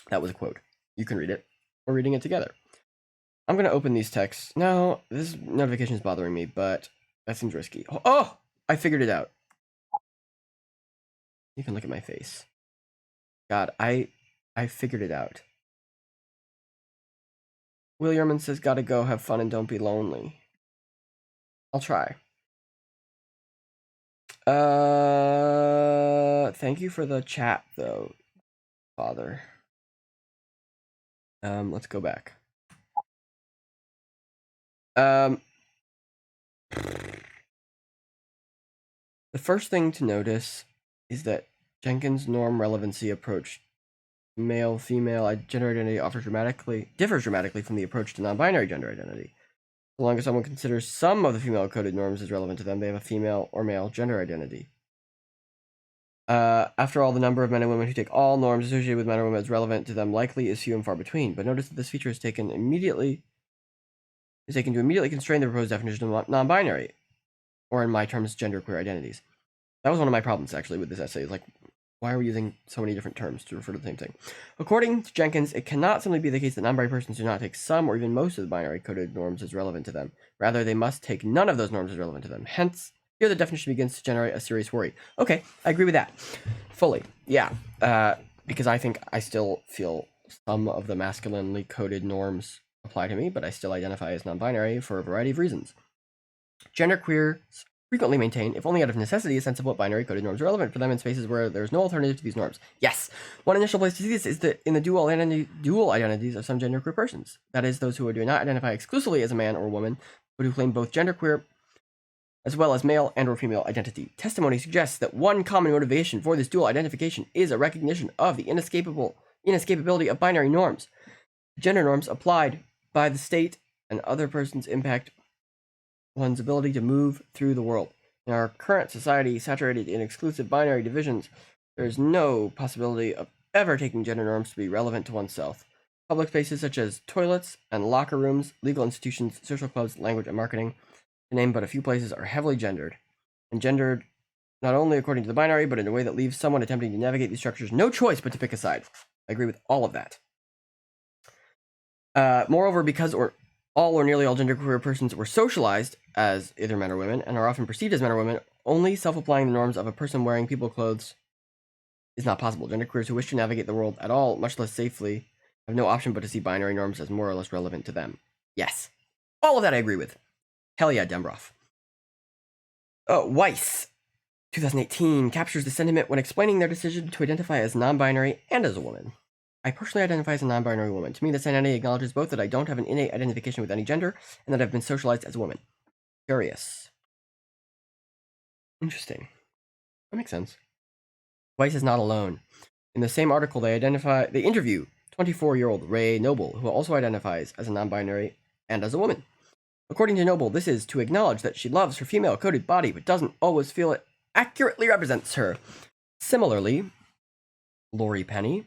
That was a quote. You can read it. We're reading it together. I'm going to open these texts. No, this notification is bothering me, but that seems risky. Oh! I figured it out. You can look at my face. God, I figured it out. Will Yerman says, gotta go, have fun, and don't be lonely. I'll try. Thank you for the chat, though, Father. Let's go back. The first thing to notice is that Jenkins' norm relevancy approach male female gender identity differs dramatically from the approach to non-binary gender identity. So long as someone considers some of the female coded norms as relevant to them, they have a female or male gender identity. After all, the number of men and women who take all norms associated with men or women as relevant to them likely is few and far between. But notice that this feature is taken to immediately constrain the proposed definition of non-binary, or in my terms, genderqueer identities. That was one of my problems, actually, with this essay. Like, why are we using so many different terms to refer to the same thing? According to Jenkins, it cannot simply be the case that non-binary persons do not take some or even most of the binary coded norms as relevant to them. Rather, they must take none of those norms as relevant to them. Hence, here the definition begins to generate a serious worry. Okay, I agree with that. Fully. Yeah. Because I think I still feel some of the masculinely coded norms apply to me, but I still identify as non-binary for a variety of reasons. Genderqueers frequently maintain, if only out of necessity, a sense of what binary coded norms are relevant for them in spaces where there's no alternative to these norms. Yes! One initial place to see this is that in the dual identities of some genderqueer persons. That is, those who do not identify exclusively as a man or a woman, but who claim both genderqueer as well as male and or female identity. Testimony suggests that one common motivation for this dual identification is a recognition of the inescapability of binary norms. Gender norms applied by the state and other persons impact one's ability to move through the world. In our current society, saturated in exclusive binary divisions, There is no possibility of ever taking gender norms to be relevant to oneself. Public spaces such as toilets and locker rooms, legal institutions, social clubs, language, and marketing, to name but a few places, are heavily gendered. And gendered not only according to the binary, but in a way that leaves someone attempting to navigate these structures no choice but to pick a side. I agree with all of that. Moreover, because all or nearly all genderqueer persons were socialized as either men or women, and are often perceived as men or women, only self-applying the norms of a person wearing people clothes is not possible. Genderqueers who wish to navigate the world at all, much less safely, have no option but to see binary norms as more or less relevant to them. Yes. All of that I agree with. Hell yeah, Dembroff. Weiss, 2018, captures the sentiment when explaining their decision to identify as non-binary and as a woman. I personally identify as a non-binary woman. To me, this identity acknowledges both that I don't have an innate identification with any gender and that I've been socialized as a woman. Curious. Interesting. That makes sense. Weiss is not alone. In the same article, they interview 24-year-old Ray Noble, who also identifies as a non-binary and as a woman. According to Noble, this is to acknowledge that she loves her female-coded body, but doesn't always feel it accurately represents her. Similarly, Laurie Penny,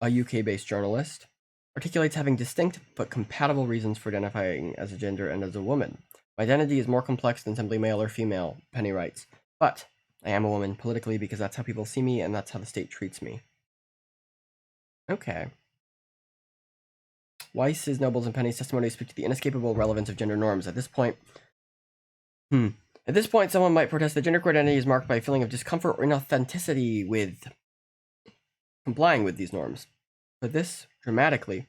a UK-based journalist, articulates having distinct but compatible reasons for identifying as a gender and as a woman. My identity is more complex than simply male or female, Penny writes, but I am a woman politically because that's how people see me and that's how the state treats me. Okay. Weiss's, Noble's, and Penny's testimonies speak to the inescapable relevance of gender norms. At this point, someone might protest that genderqueer identity is marked by a feeling of discomfort or inauthenticity with complying with these norms. But this dramatically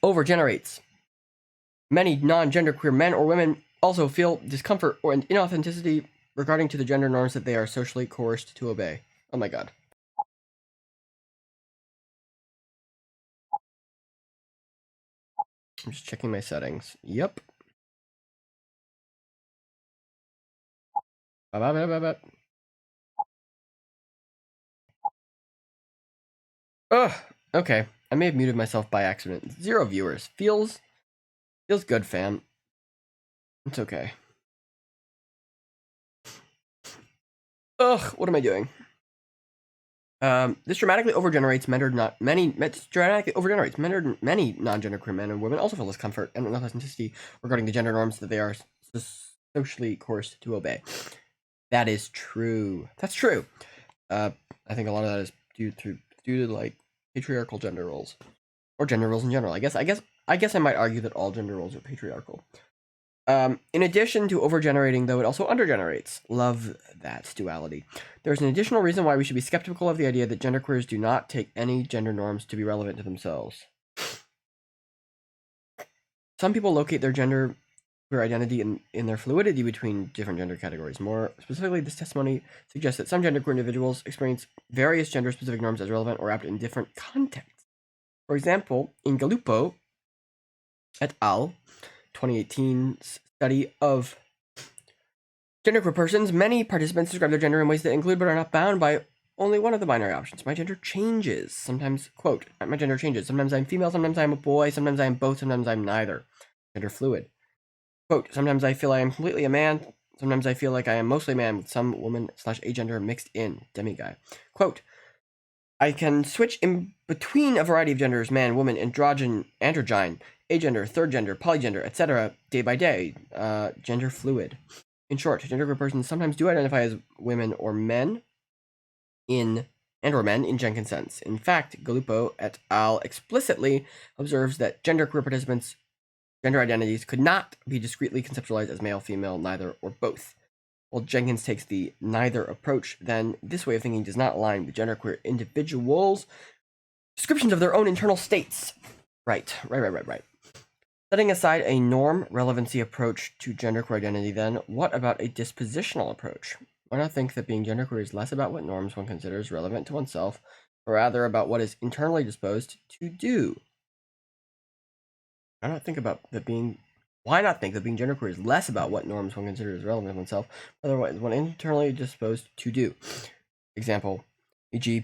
overgenerates. Many non-genderqueer men or women also feel discomfort or inauthenticity regarding to the gender norms that they are socially coerced to obey. Oh my god. I'm just checking my settings. Yep. Ugh. Okay. I may have muted myself by accident. 0 viewers. Feels good, fam. It's okay. Ugh. What am I doing? This dramatically overgenerates many non-genderqueer men and women also feel discomfort and inauthenticity regarding the gender norms that they are socially coerced to obey. That is true. That's true. I think a lot of that is due to like patriarchal gender roles or gender roles in general. I guess I might argue that all gender roles are patriarchal. In addition to overgenerating, though, it also undergenerates. Love that duality. There's an additional reason why we should be skeptical of the idea that genderqueers do not take any gender norms to be relevant to themselves. Some people locate their genderqueer identity in their fluidity between different gender categories. More specifically, this testimony suggests that some genderqueer individuals experience various gender-specific norms as relevant or apt in different contexts. For example, in Gallupo et al., 2018 study of genderqueer persons, many participants describe their gender in ways that include but are not bound by only one of the binary options. My gender changes. Sometimes, quote, my gender changes. Sometimes I'm female, sometimes I'm a boy, sometimes I'm both, sometimes I'm neither. Gender fluid. Quote, sometimes I feel I am completely a man, sometimes I feel like I am mostly a man with some woman/agender mixed in. Demiguy. Quote, I can switch in between a variety of genders, man, woman, androgyne, agender, third gender, polygender, etc., day by day. Gender fluid. In short, genderqueer persons sometimes do identify as women or men in Jenkins' sense. In fact, Gallupo et al. Explicitly observes that genderqueer participants' gender identities could not be discretely conceptualized as male, female, neither, or both. While Jenkins takes the neither approach, then this way of thinking does not align with genderqueer individuals' descriptions of their own internal states. Right. Setting aside a norm relevancy approach to genderqueer identity, then, what about a dispositional approach? Why not think that being genderqueer is less about what norms one considers relevant to oneself, but rather about what is internally disposed to do? Why not think that being genderqueer is less about what norms one considers relevant to oneself, but otherwise one internally disposed to do? Example, e.g.,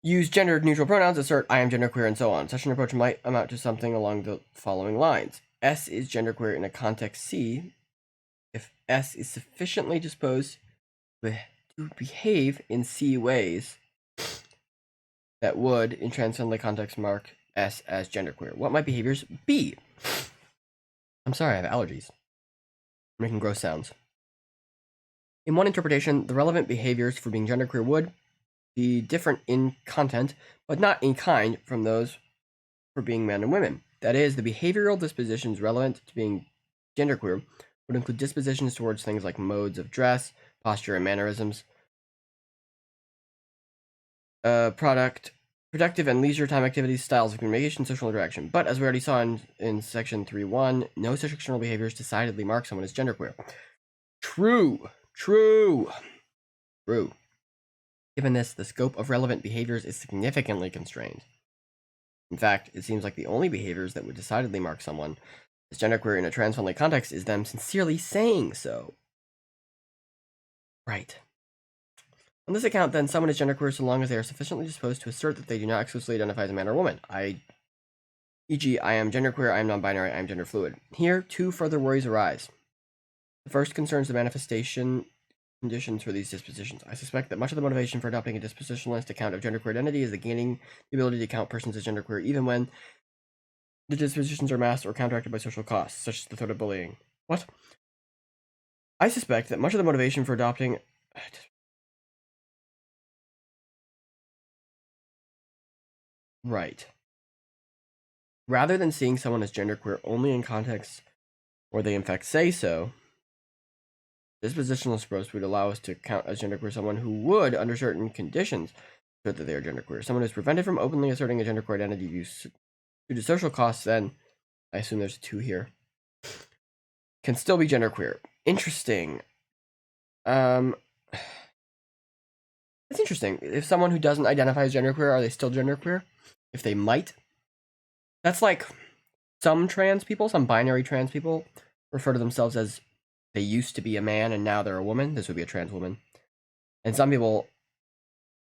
use gender-neutral pronouns, assert I am genderqueer, and so on. Such an approach might amount to something along the following lines. S is genderqueer in a context C if S is sufficiently disposed to behave in C ways that would, in trans-friendly context, mark S as genderqueer. What might behaviors be? I'm sorry, I have allergies. I'm making gross sounds. In one interpretation, the relevant behaviors for being genderqueer would be different in content, but not in kind from those for being men and women. That is, the behavioral dispositions relevant to being genderqueer would include dispositions towards things like modes of dress, posture, and mannerisms, productive and leisure time activities, styles of communication, social interaction. But as we already saw in section 3.1, no such external behaviors decidedly mark someone as genderqueer. True. Given this, the scope of relevant behaviors is significantly constrained. In fact, it seems like the only behaviors that would decidedly mark someone as genderqueer in a trans-friendly context is them sincerely saying so. Right. On this account, then, someone is genderqueer so long as they are sufficiently disposed to assert that they do not exclusively identify as a man or woman. E.g., I am genderqueer, I am non-binary, I am gender fluid. Here, two further worries arise. The first concerns the manifestation conditions for these dispositions. I suspect that much of the motivation for adopting a dispositionalist account of genderqueer identity is the gaining the ability to count persons as genderqueer even when the dispositions are masked or counteracted by social costs, such as the threat of bullying. What? I suspect that much of the motivation for adopting... Right. Rather than seeing someone as genderqueer only in contexts where they in fact say so, dispositional approach would allow us to count as genderqueer someone who would, under certain conditions, assert that they are genderqueer. Someone who is prevented from openly asserting a genderqueer identity due to social costs, then, I assume there's two here, can still be genderqueer. Interesting. It's interesting. If someone who doesn't identify as genderqueer, are they still genderqueer? If they might. That's like some trans people, some binary trans people, refer to themselves as they used to be a man and now they're a woman. This would be a trans woman. And some people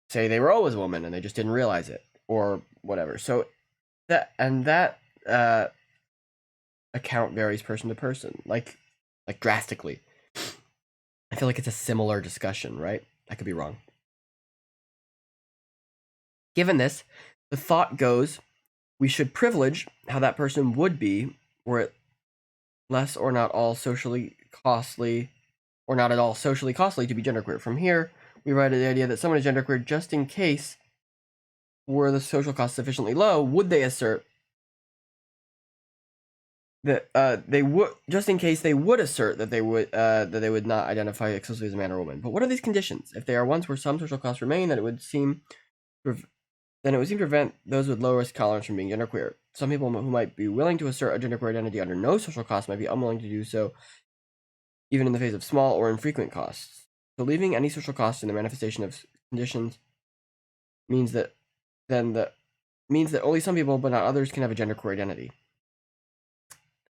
say they were always a woman and they just didn't realize it or whatever. So that account varies person to person, like drastically. I feel like it's a similar discussion, right? I could be wrong. Given this, the thought goes, we should privilege how that person would be were it less or not all socially costly, or not at all socially costly to be genderqueer. From here, we write the idea that someone is genderqueer just in case were the social cost sufficiently low, would they assert that they would, just in case they would assert that they would not identify exclusively as a man or woman. But what are these conditions? If they are ones where some social costs remain, then it would seem to prevent those with low risk tolerance from being genderqueer. Some people who might be willing to assert a genderqueer identity under no social cost might be unwilling to do so, even in the face of small or infrequent costs. So leaving any social cost in the manifestation of conditions means that only some people, but not others, can have a genderqueer identity.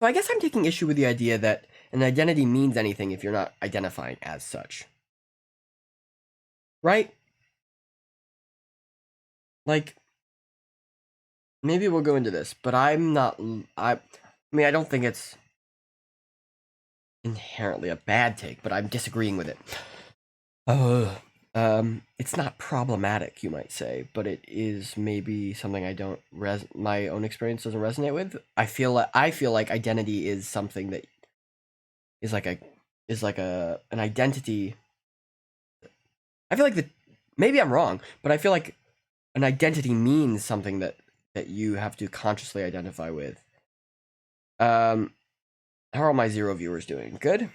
So I guess I'm taking issue with the idea that an identity means anything if you're not identifying as such. Right? Like, maybe we'll go into this, but I mean, I don't think it's inherently a bad take, but I'm disagreeing with it. It's not problematic, you might say, but it is maybe something my own experience doesn't resonate with. I feel like identity is something that is like an identity. I feel like maybe I'm wrong, but I feel like an identity means something that you have to consciously identify with. How are all my 0 viewers doing? Good?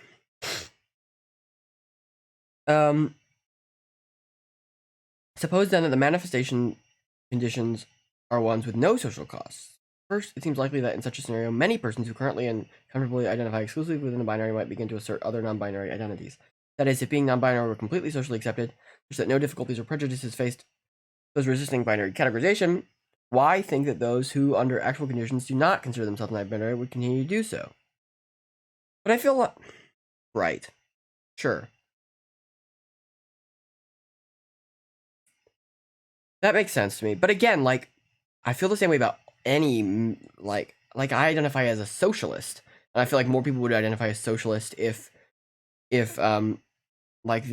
Suppose then that the manifestation conditions are ones with no social costs. First, it seems likely that in such a scenario, many persons who currently and comfortably identify exclusively within the binary might begin to assert other non-binary identities. That is, if being non-binary were completely socially accepted, such that no difficulties or prejudices faced those resisting binary categorization, why think that those who, under actual conditions, do not consider themselves non-binary would continue to do so? But I feel like... Right. Sure. That makes sense to me. But again, like, I feel the same way about any, like I identify as a socialist. And I feel like more people would identify as socialist if if like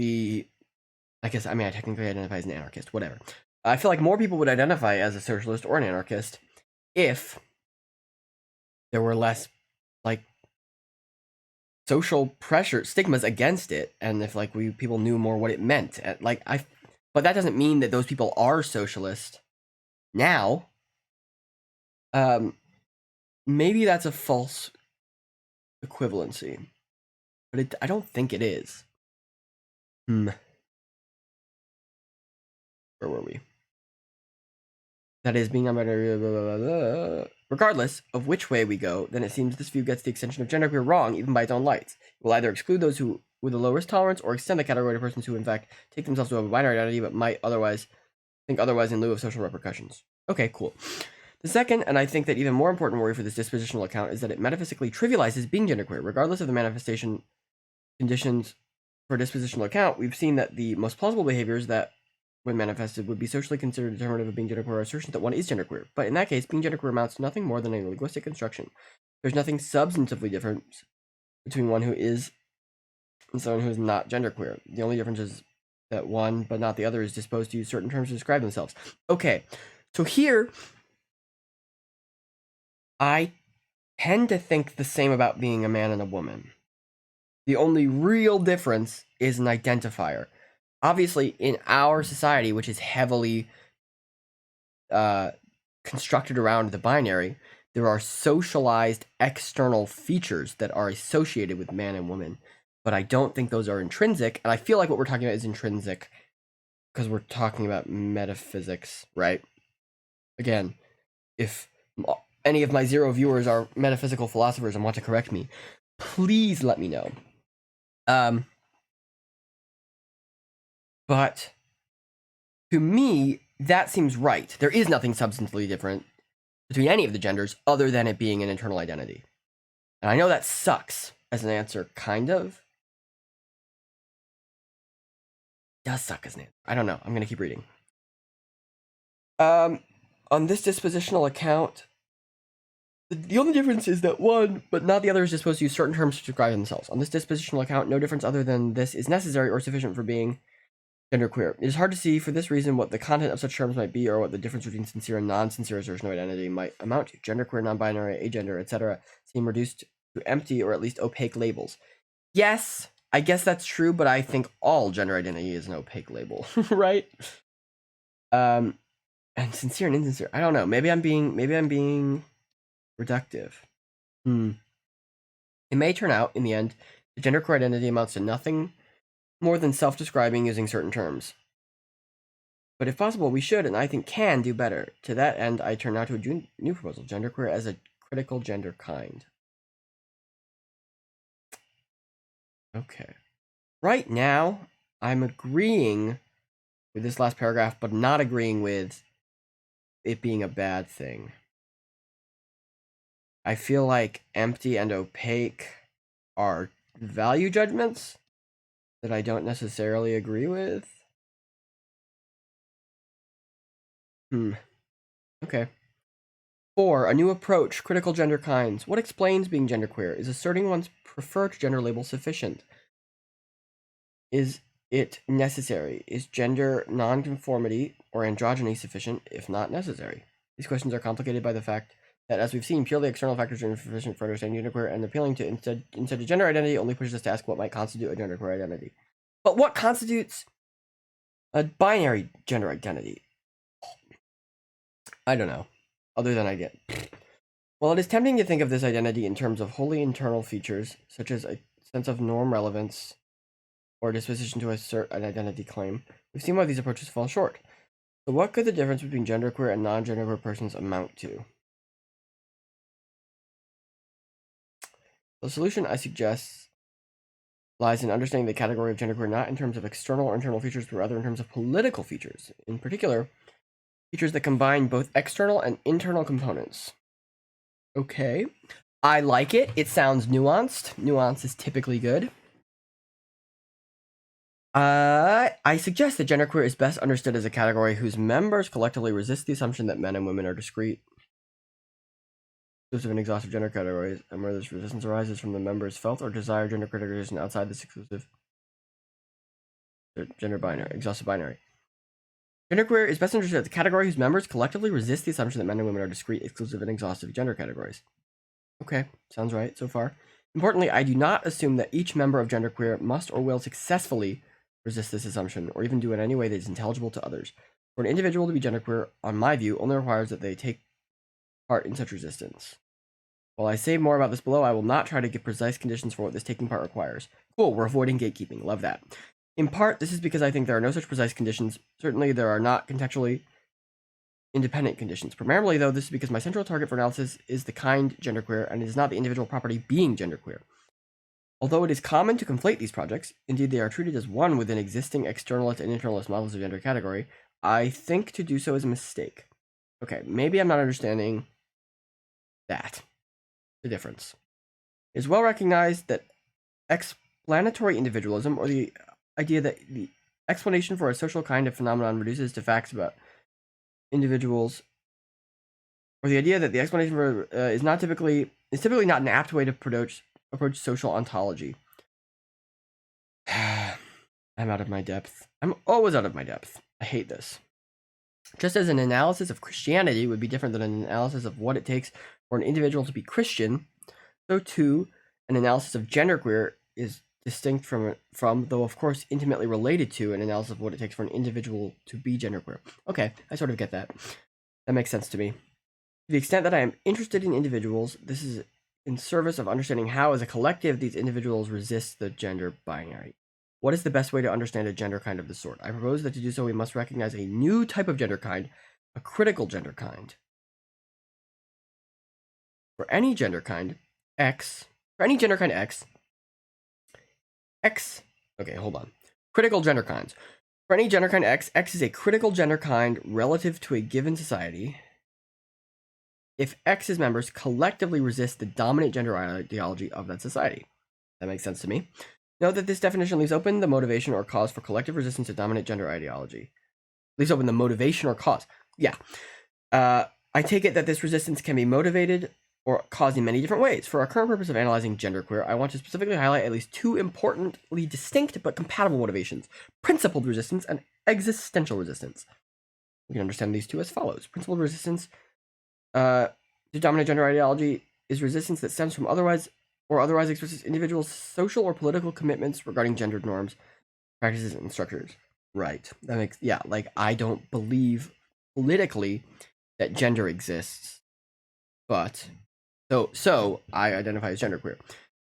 I guess, I mean, I technically identify as an anarchist, whatever. I feel like more people would identify as a socialist or an anarchist if there were less, like, social pressure, stigmas against it, and if, like, people knew more what it meant. But that doesn't mean that those people are socialist now. Maybe that's a false equivalency, but I don't think it is. Where were we? That is, being unbinary. Regardless of which way we go, then it seems this view gets the extension of genderqueer wrong, even by its own lights. It will either exclude those who with a low risk tolerance, or extend the category to persons who, in fact, take themselves to have a binary identity, but might think otherwise in lieu of social repercussions. Okay, cool. The second, and I think that even more important worry for this dispositional account, is that it metaphysically trivializes being genderqueer. Regardless of the manifestation conditions for a dispositional account, we've seen that the most plausible behaviors that, when manifested, would be socially considered determinative of being genderqueer are assertions that one is genderqueer. But in that case, being genderqueer amounts to nothing more than a linguistic construction. There's nothing substantively different between one who is and someone who is not genderqueer. The only difference is that one, but not the other, is disposed to use certain terms to describe themselves. Okay, so here, I tend to think the same about being a man and a woman. The only real difference is an identifier. Obviously, in our society, which is heavily constructed around the binary, there are socialized external features that are associated with man and woman, but I don't think those are intrinsic, and I feel like what we're talking about is intrinsic because we're talking about metaphysics, right? Again, if any of my 0 viewers are metaphysical philosophers and want to correct me, please let me know. But to me, that seems right. There is nothing substantially different between any of the genders other than it being an internal identity. And I know that sucks as an answer, kind of. It does suck as an answer. I don't know. I'm going to keep reading. On this dispositional account, the only difference is that one, but not the other, is disposed to use certain terms to describe themselves. On this dispositional account, no difference other than this is necessary or sufficient for being genderqueer. It is hard to see, for this reason, what the content of such terms might be, or what the difference between sincere and non-sincere assertion of identity might amount to. Genderqueer, non-binary, agender, etc. seem reduced to empty or at least opaque labels. Yes, I guess that's true, but I think all gender identity is an opaque label, right? And sincere and insincere. I don't know. Maybe I'm being reductive. It may turn out, in the end, the genderqueer identity amounts to nothing more than self-describing using certain terms. But if possible, we should, and I think can, do better. To that end, I turn now to a new proposal, genderqueer as a critical gender kind. Okay. Right now, I'm agreeing with this last paragraph, but not agreeing with it being a bad thing. I feel like empty and opaque are value judgments that I don't necessarily agree with. Okay. 4. A new approach, critical gender kinds. What explains being genderqueer? Is asserting one's preferred gender label sufficient? Is it necessary? Is gender nonconformity or androgyny sufficient, if not necessary? These questions are complicated by the fact that, as we've seen, purely external factors are insufficient for understanding genderqueer, and appealing to instead of gender identity only pushes us to ask what might constitute a genderqueer identity. But what constitutes a binary gender identity? I don't know, other than I get. Well, it is tempting to think of this identity in terms of wholly internal features, such as a sense of norm relevance or disposition to assert an identity claim. We've seen why these approaches fall short. So what could the difference between genderqueer and non-genderqueer persons amount to? The solution I suggest lies in understanding the category of genderqueer not in terms of external or internal features, but rather in terms of political features. In particular, features that combine both external and internal components. Okay. I like it. It sounds nuanced. Nuance is typically good. I suggest that genderqueer is best understood as a category whose members collectively resist the assumption that men and women are discrete. exclusive and exhaustive gender categories, and where this resistance arises from the members' felt or desired gender categorization outside this exclusive gender binary, exhaustive binary. Genderqueer is best understood as a category whose members collectively resist the assumption that men and women are discrete, exclusive, and exhaustive gender categories. Okay, sounds right so far. Importantly, I do not assume that each member of genderqueer must or will successfully resist this assumption, or even do it in any way that is intelligible to others. For an individual to be genderqueer, on my view, only requires that they take part in such resistance. While I say more about this below, I will not try to give precise conditions for what this taking part requires. Cool, we're avoiding gatekeeping. Love that. In part, this is because I think there are no such precise conditions. Certainly, there are not contextually independent conditions. Primarily, though, this is because my central target for analysis is the kind genderqueer, and it is not the individual property being genderqueer. Although it is common to conflate these projects, indeed they are treated as one within existing externalist and internalist models of gender category, I think to do so is a mistake. Okay, maybe I'm not understanding that. The difference. It is well recognized that explanatory individualism, or the idea that the explanation for a social kind of phenomenon reduces to facts about individuals, or the idea that the explanation for is typically not an apt way to approach social ontology. I'm out of my depth. I'm always out of my depth. I hate this. Just as an analysis of Christianity would be different than an analysis of what it takes for an individual to be Christian, so too an analysis of genderqueer is distinct from, though of course intimately related to, an analysis of what it takes for an individual to be genderqueer. Okay, I sort of get that. That makes sense to me. To the extent that I am interested in individuals, this is in service of understanding how, as a collective, these individuals resist the gender binary. What is the best way to understand a gender kind of this sort? I propose that to do so, we must recognize a new type of gender kind, a critical gender kind. For any gender kind, X, okay, hold on. Critical gender kinds. For any gender kind X, X is a critical gender kind relative to a given society if X's members collectively resist the dominant gender ideology of that society. That makes sense to me. Note that this definition leaves open the motivation or cause for collective resistance to dominant gender ideology. Leaves open the motivation or cause. Yeah. I take it that this resistance can be motivated or caused in many different ways. For our current purpose of analyzing genderqueer, I want to specifically highlight at least two importantly distinct but compatible motivations: principled resistance and existential resistance. We can understand these two as follows. Principled resistance to dominant gender ideology is resistance that stems from otherwise expresses individuals' social or political commitments regarding gendered norms, practices, and structures. Right. That makes, yeah, like, I don't believe politically that gender exists, but so I identify as genderqueer.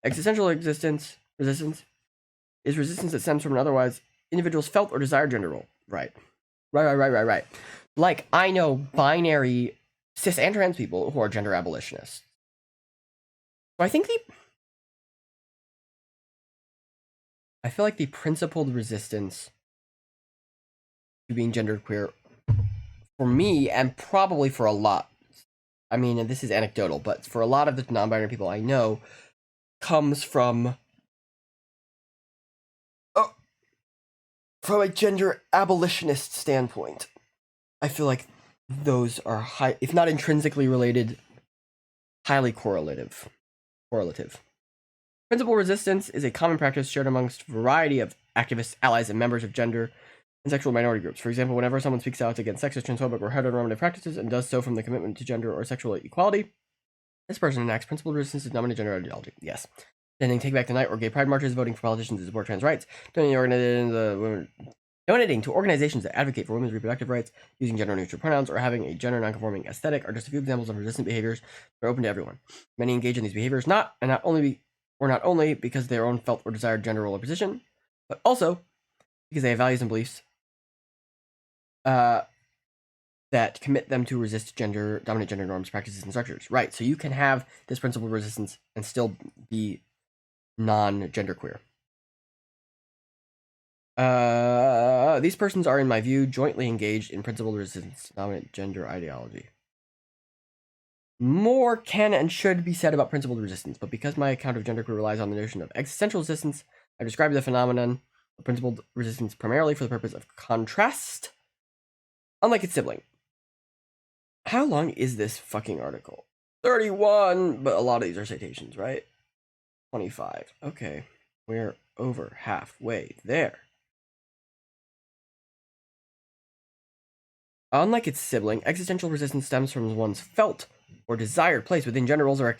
Existential resistance is resistance that stems from an otherwise individual's felt or desired gender role. Right. Like, I know binary cis and trans people who are gender abolitionists. So I feel like the principled resistance to being genderqueer, for me, and probably for a lot, I mean, and this is anecdotal, but for a lot of the non-binary people I know, comes from a gender abolitionist standpoint. I feel like those are high, if not intrinsically related, highly correlative. Principal resistance is a common practice shared amongst a variety of activists, allies, and members of gender and sexual minority groups. For example, whenever someone speaks out against sexist, transphobic, or heteronormative practices and does so from the commitment to gender or sexual equality, this person enacts principled resistance to dominant gender ideology. Yes. Attending Take Back the Night or gay pride marches, voting for politicians to support trans rights, donating to organizations that advocate for women's reproductive rights, using gender-neutral pronouns, or having a gender-nonconforming aesthetic are just a few examples of resistant behaviors that are open to everyone. Many engage in these behaviors not only because of their own felt or desired gender role or position, but also because they have values and beliefs that commit them to resist dominant gender norms, practices, and structures. Right, so you can have this principle of resistance and still be non-genderqueer. These persons are, in my view, jointly engaged in principled resistance to dominant gender ideology. More can and should be said about principled resistance, but because my account of genderqueer relies on the notion of existential resistance, I describe the phenomenon of principled resistance primarily for the purpose of contrast, unlike its sibling. How long is this fucking article? 31, but a lot of these are citations, right? 25. Okay, we're over halfway there. Unlike its sibling, existential resistance stems from one's felt or desired place within gender roles or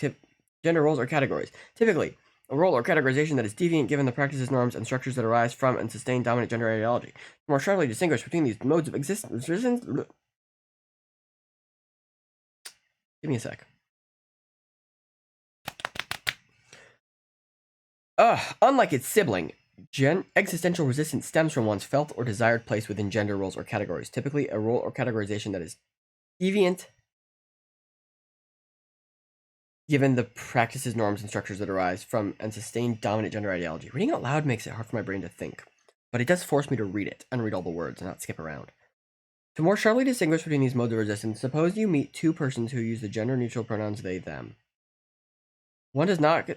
categories. Typically, a role or categorization that is deviant given the practices, norms, and structures that arise from and sustain dominant gender ideology. To more sharply distinguish between these modes of existence, resistance. Give me a sec. Unlike its sibling, existential resistance stems from one's felt or desired place within gender roles or categories. Typically, a role or categorization that is deviant given the practices, norms, and structures that arise from and sustain dominant gender ideology. Reading out loud makes it hard for my brain to think, but it does force me to read it and read all the words and not skip around. To more sharply distinguish between these modes of resistance, suppose you meet two persons who use the gender-neutral pronouns they, them. One does not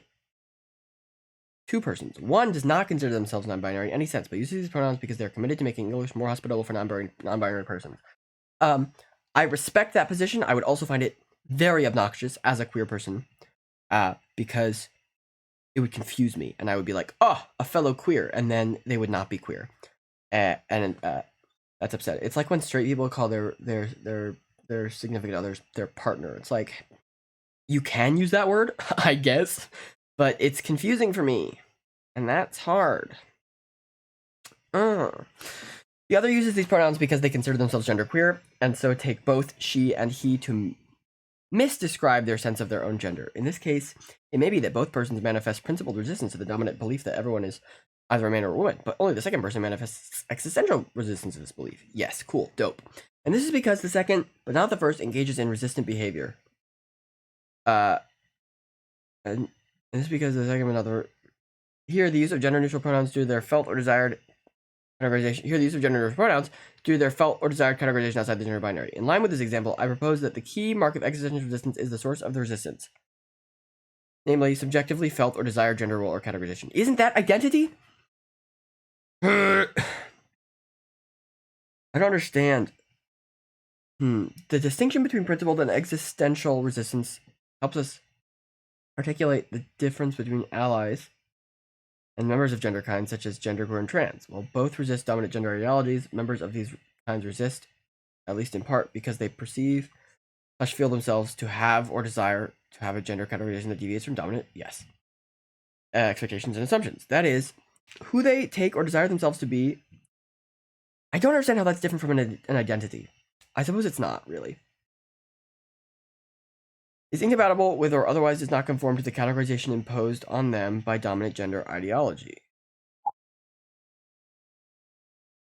consider themselves non-binary in any sense, but uses these pronouns because they're committed to making English more hospitable for non-binary persons. I respect that position. I would also find it very obnoxious as a queer person, because it would confuse me, and I would be like, "Oh, a fellow queer," and then they would not be queer, and that's upsetting. It's like when straight people call their significant others their partner. It's like, you can use that word, I guess, but it's confusing for me, and that's hard. The other uses these pronouns because they consider themselves genderqueer, and so take both she and he to misdescribe their sense of their own gender. In this case, it may be that both persons manifest principled resistance to the dominant belief that everyone is either a man or a woman, but only the second person manifests existential resistance to this belief. Yes, cool, dope. And this is because the second, but not the first, engages in resistant behavior. And this is because the second, but not the... Here, the use of gender-neutral pronouns due to their felt or desired categorization. Here, the use of gender-neutral pronouns due to their felt or desired categorization outside the gender binary. In line with this example, I propose that the key mark of existential resistance is the source of the resistance, namely, subjectively felt or desired gender role or categorization. Isn't that identity? I don't understand. The distinction between principled and existential resistance helps us articulate the difference between allies and members of gender kinds, such as genderqueer and trans. While both resist dominant gender ideologies, members of these kinds resist, at least in part, because they perceive / feel themselves to have or desire to have a gender categorization that deviates from dominant, expectations and assumptions. That is, who they take or desire themselves to be. I don't understand how that's different from an identity. I suppose it's not, really. Is incompatible with or otherwise does not conform to the categorization imposed on them by dominant gender ideology.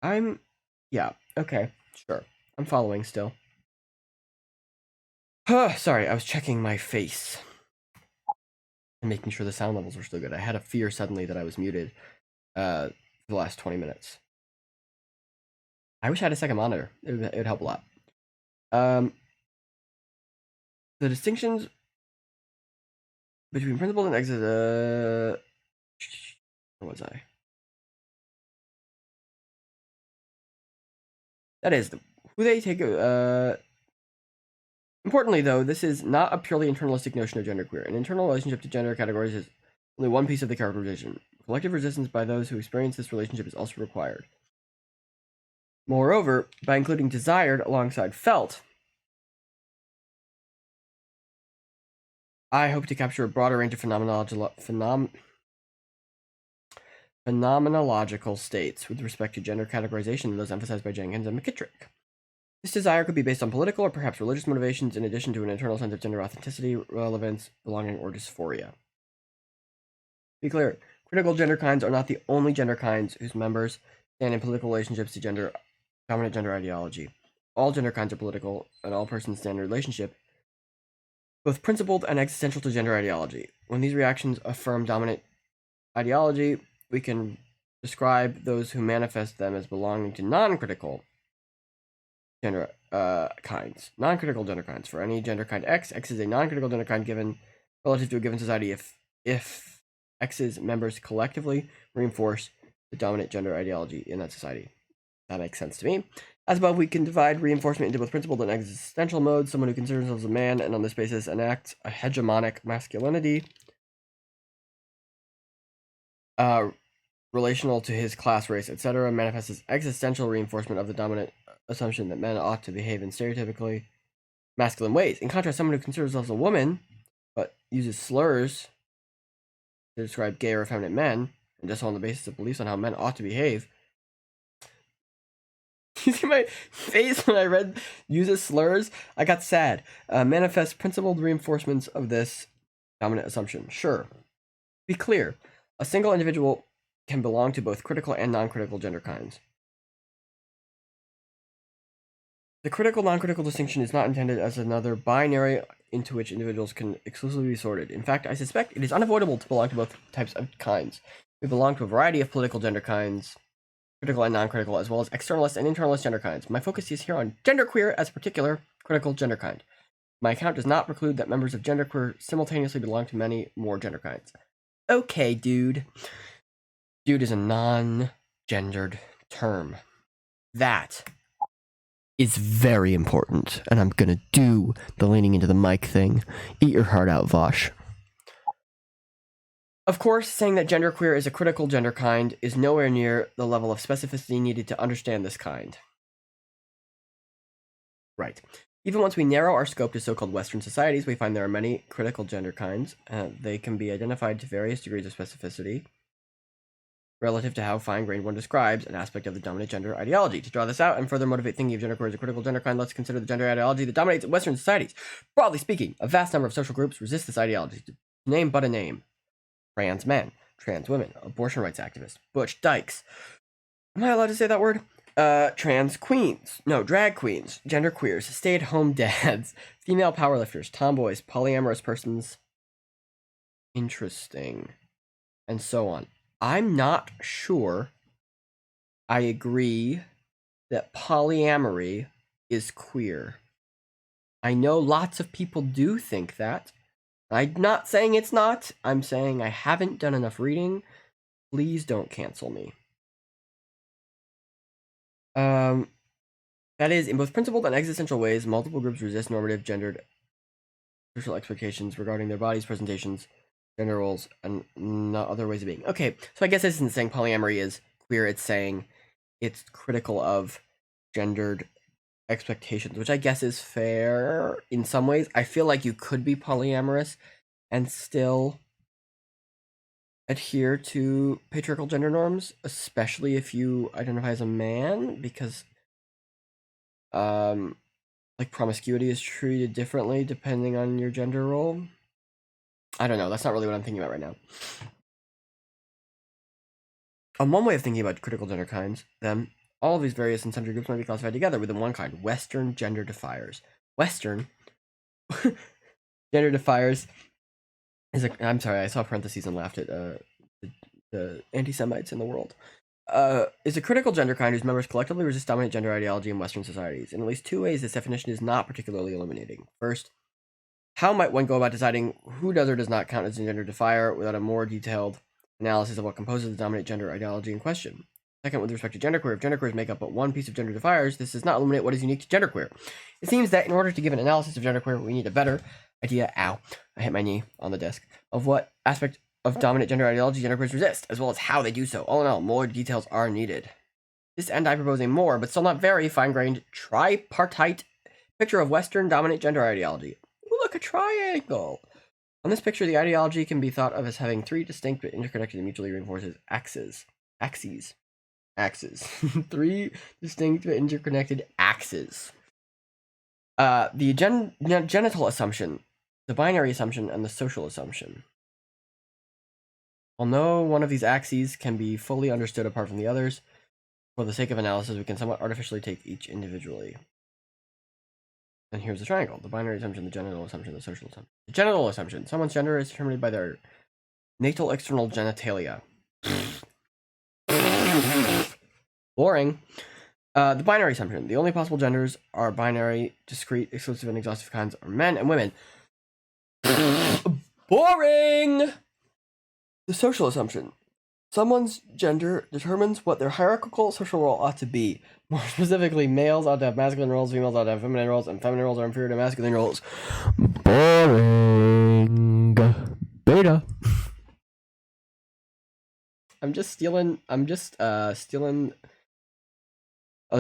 Yeah, okay, sure. I'm following still. Sorry, I was checking my face and making sure the sound levels were still good. I had a fear suddenly that I was muted for the last 20 minutes. I wish I had a second monitor. It would help a lot. The distinctions between principled and exit. Where was I? That is who they take. Importantly, though, this is not a purely internalistic notion of genderqueer. An internal relationship to gender categories is only one piece of the characterization. Collective resistance by those who experience this relationship is also required. Moreover, by including desired alongside felt, I hope to capture a broader range of phenomenological states with respect to gender categorization than those emphasized by Jenkins and McKittrick. This desire could be based on political or perhaps religious motivations in addition to an internal sense of gender authenticity, relevance, belonging, or dysphoria. Be clear, critical gender kinds are not the only gender kinds whose members stand in political relationships to dominant gender ideology. All gender kinds are political, and all persons stand in a relationship, both principled and existential to gender ideology. When these reactions affirm dominant ideology, we can describe those who manifest them as belonging to non-critical gender kinds. Non-critical gender kinds. For any gender kind X is a non-critical gender kind given relative to a given society if X's members collectively reinforce the dominant gender ideology in that society. That makes sense to me. As above, we can divide reinforcement into both principled and existential modes. Someone who considers themselves a man and on this basis enacts a hegemonic masculinity relational to his class, race, etc., manifests as existential reinforcement of the dominant assumption that men ought to behave in stereotypically masculine ways. In contrast, someone who considers themselves a woman but uses slurs to describe gay or effeminate men, and just on the basis of beliefs on how men ought to behave. You see my face when I read uses slurs? I got sad. Manifest principled reinforcements of this dominant assumption. Sure. Be clear. A single individual can belong to both critical and non-critical gender kinds. The critical-non-critical distinction is not intended as another binary into which individuals can exclusively be sorted. In fact, I suspect it is unavoidable to belong to both types of kinds. We belong to a variety of political gender kinds, critical and non-critical, as well as externalist and internalist gender kinds. My focus is here on genderqueer as a particular critical gender kind. My account does not preclude that members of genderqueer simultaneously belong to many more gender kinds. Okay, dude. Dude is a non-gendered term. That is very important, and I'm gonna do the leaning into the mic thing. Eat your heart out, Vosh. Of course, saying that genderqueer is a critical gender kind is nowhere near the level of specificity needed to understand this kind. Right. Even once we narrow our scope to so-called Western societies, we find there are many critical gender kinds. They can be identified to various degrees of specificity relative to how fine-grained one describes an aspect of the dominant gender ideology. To draw this out and further motivate thinking of genderqueer as a critical gender kind, let's consider the gender ideology that dominates Western societies. Broadly speaking, a vast number of social groups resist this ideology. To name but a name: trans men, trans women, abortion rights activists, butch dykes. Am I allowed to say that word? Trans queens. No, drag queens, genderqueers, stay-at-home dads, female powerlifters, tomboys, polyamorous persons. Interesting. And so on. I'm not sure I agree that polyamory is queer. I know lots of people do think that. I'm not saying it's not. I'm saying I haven't done enough reading. Please don't cancel me. That is, in both principled and existential ways, multiple groups resist normative gendered social expectations regarding their bodies, presentations, gender roles, and other ways of being. Okay, so I guess this isn't saying polyamory is queer, it's saying it's critical of gendered expectations, which I guess is fair in some ways. I feel like you could be polyamorous and still adhere to patriarchal gender norms, especially if you identify as a man, because like promiscuity is treated differently depending on your gender role. I don't know, that's not really what I'm thinking about right now. One way of thinking about critical gender kinds, then, all of these various and sundry groups might be classified together within one kind: Western gender defiers. Western gender defiers is a. I'm sorry, I saw parentheses and laughed at the anti-Semites in the world. Is a critical gender kind whose members collectively resist dominant gender ideology in Western societies. In at least two ways, this definition is not particularly illuminating. First, how might one go about deciding who does or does not count as a gender defier without a more detailed analysis of what composes the dominant gender ideology in question? Second, with respect to genderqueer, if genderqueers make up but one piece of gender defiers, this does not illuminate what is unique to genderqueer. It seems that in order to give an analysis of genderqueer, we need a better idea, I hit my knee on the desk, of what aspect of dominant gender ideology genderqueers resist, as well as how they do so. All in all, more details are needed. To this end, I propose a more, but still not very fine-grained, tripartite picture of Western dominant gender ideology. Ooh, look, a triangle! On this picture, the ideology can be thought of as having three distinct but interconnected and mutually reinforced axes. Three distinct but interconnected axes. The genital assumption, the binary assumption, and the social assumption. While no one of these axes can be fully understood apart from the others, for the sake of analysis, we can somewhat artificially take each individually. And here's the triangle: the binary assumption, the genital assumption, the social assumption. The genital assumption: someone's gender is determined by their natal external genitalia. Boring. The binary assumption: the only possible genders are binary, discrete, exclusive, and exhaustive kinds are men and women. Boring. The social assumption: Someone's gender determines what their hierarchical social role ought to be. More specifically, males ought to have masculine roles, females ought to have feminine roles, and feminine roles are inferior to masculine roles. Boring. Beta. I'm just stealing other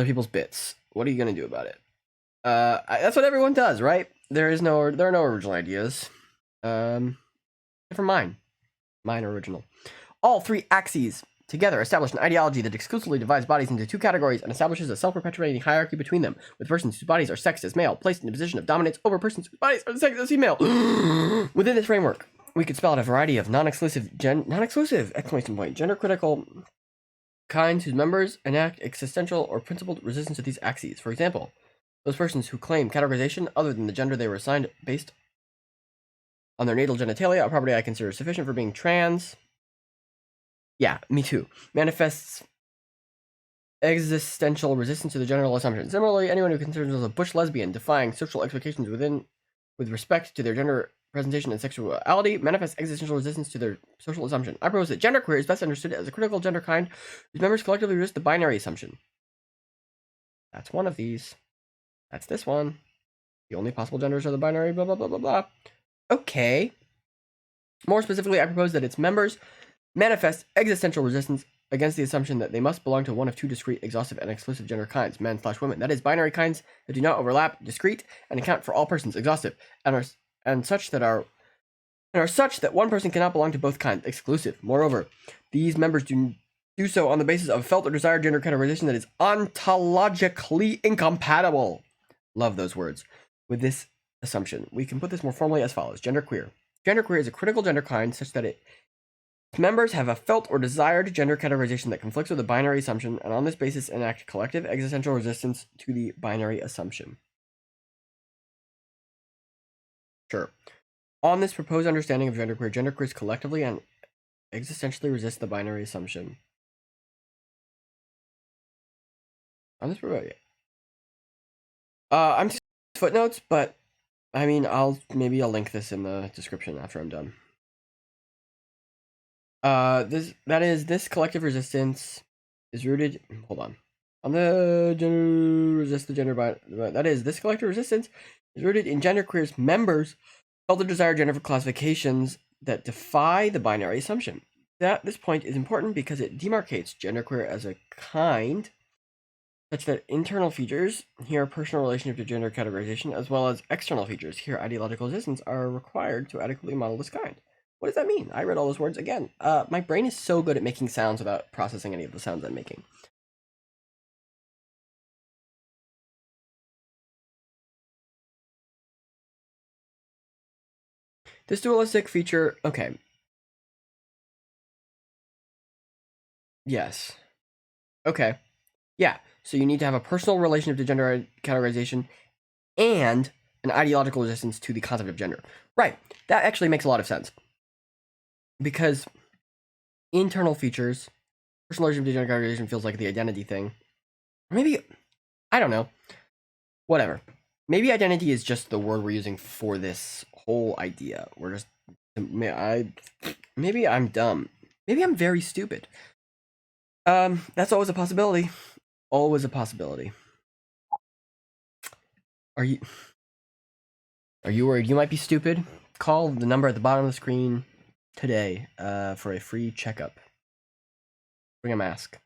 people's bits. What are you gonna do about it? That's what everyone does, right? There are no original ideas. Except for mine. Mine are original. All three axes together establish an ideology that exclusively divides bodies into two categories and establishes a self-perpetuating hierarchy between them, with persons whose bodies are sexed as male placed in a position of dominance over persons whose bodies are sexed as female. Within this framework, we could spell out a variety of non-exclusive gender-critical kinds whose members enact existential or principled resistance to these axes. For example, those persons who claim categorization other than the gender they were assigned based on their natal genitalia, a property I consider sufficient for being trans. Yeah, me too. Manifests existential resistance to the general assumption. Similarly, anyone who considers themselves a butch lesbian defying social expectations with respect to their gender presentation and sexuality manifests existential resistance to their social assumption. I propose that genderqueer is best understood as a critical gender kind whose members collectively resist the binary assumption. That's one of these. That's this one. The only possible genders are the binary, blah, blah, blah, blah, blah. Okay. More specifically, I propose that its members manifest existential resistance against the assumption that they must belong to one of two discrete, exhaustive, and exclusive gender kinds, men/women. That is, binary kinds that do not overlap, discrete, and account for all persons, exhaustive, and such that one person cannot belong to both kinds, exclusive. Moreover, these members do so on the basis of felt or desired gender categorization that is ontologically incompatible. Love those words. With this assumption, we can put this more formally as follows: genderqueer. Genderqueer is a critical gender kind such that its members have a felt or desired gender categorization that conflicts with the binary assumption, and on this basis enact collective existential resistance to the binary assumption. Sure. On this proposed understanding of genderqueer, genderqueers collectively and existentially resist the binary assumption. On this proposed, I'm just footnotes, but I mean, I'll link this in the description after I'm done. This collective resistance is rooted. Hold on. On the gender resist the gender by that is this collective resistance is rooted in genderqueer's members felt the desired gender classifications that defy the binary assumption. This point is important because it demarcates genderqueer as a kind, such that internal features, here personal relationship to gender categorization, as well as external features, here ideological resistance, are required to adequately model this kind. What does that mean? I read all those words again. My brain is so good at making sounds without processing any of the sounds I'm making. This dualistic feature, okay. Yes. Okay. Yeah. So you need to have a personal relationship to gender categorization and an ideological resistance to the concept of gender. Right. That actually makes a lot of sense. Because internal features, personal relationship to gender categorization feels like the identity thing. Maybe, I don't know. Whatever. Maybe identity is just the word we're using for this whole idea. Maybe I'm dumb. Maybe I'm very stupid. That's always a possibility. Always a possibility. Are you worried you might be stupid? Call the number at the bottom of the screen today for a free checkup. Bring a mask.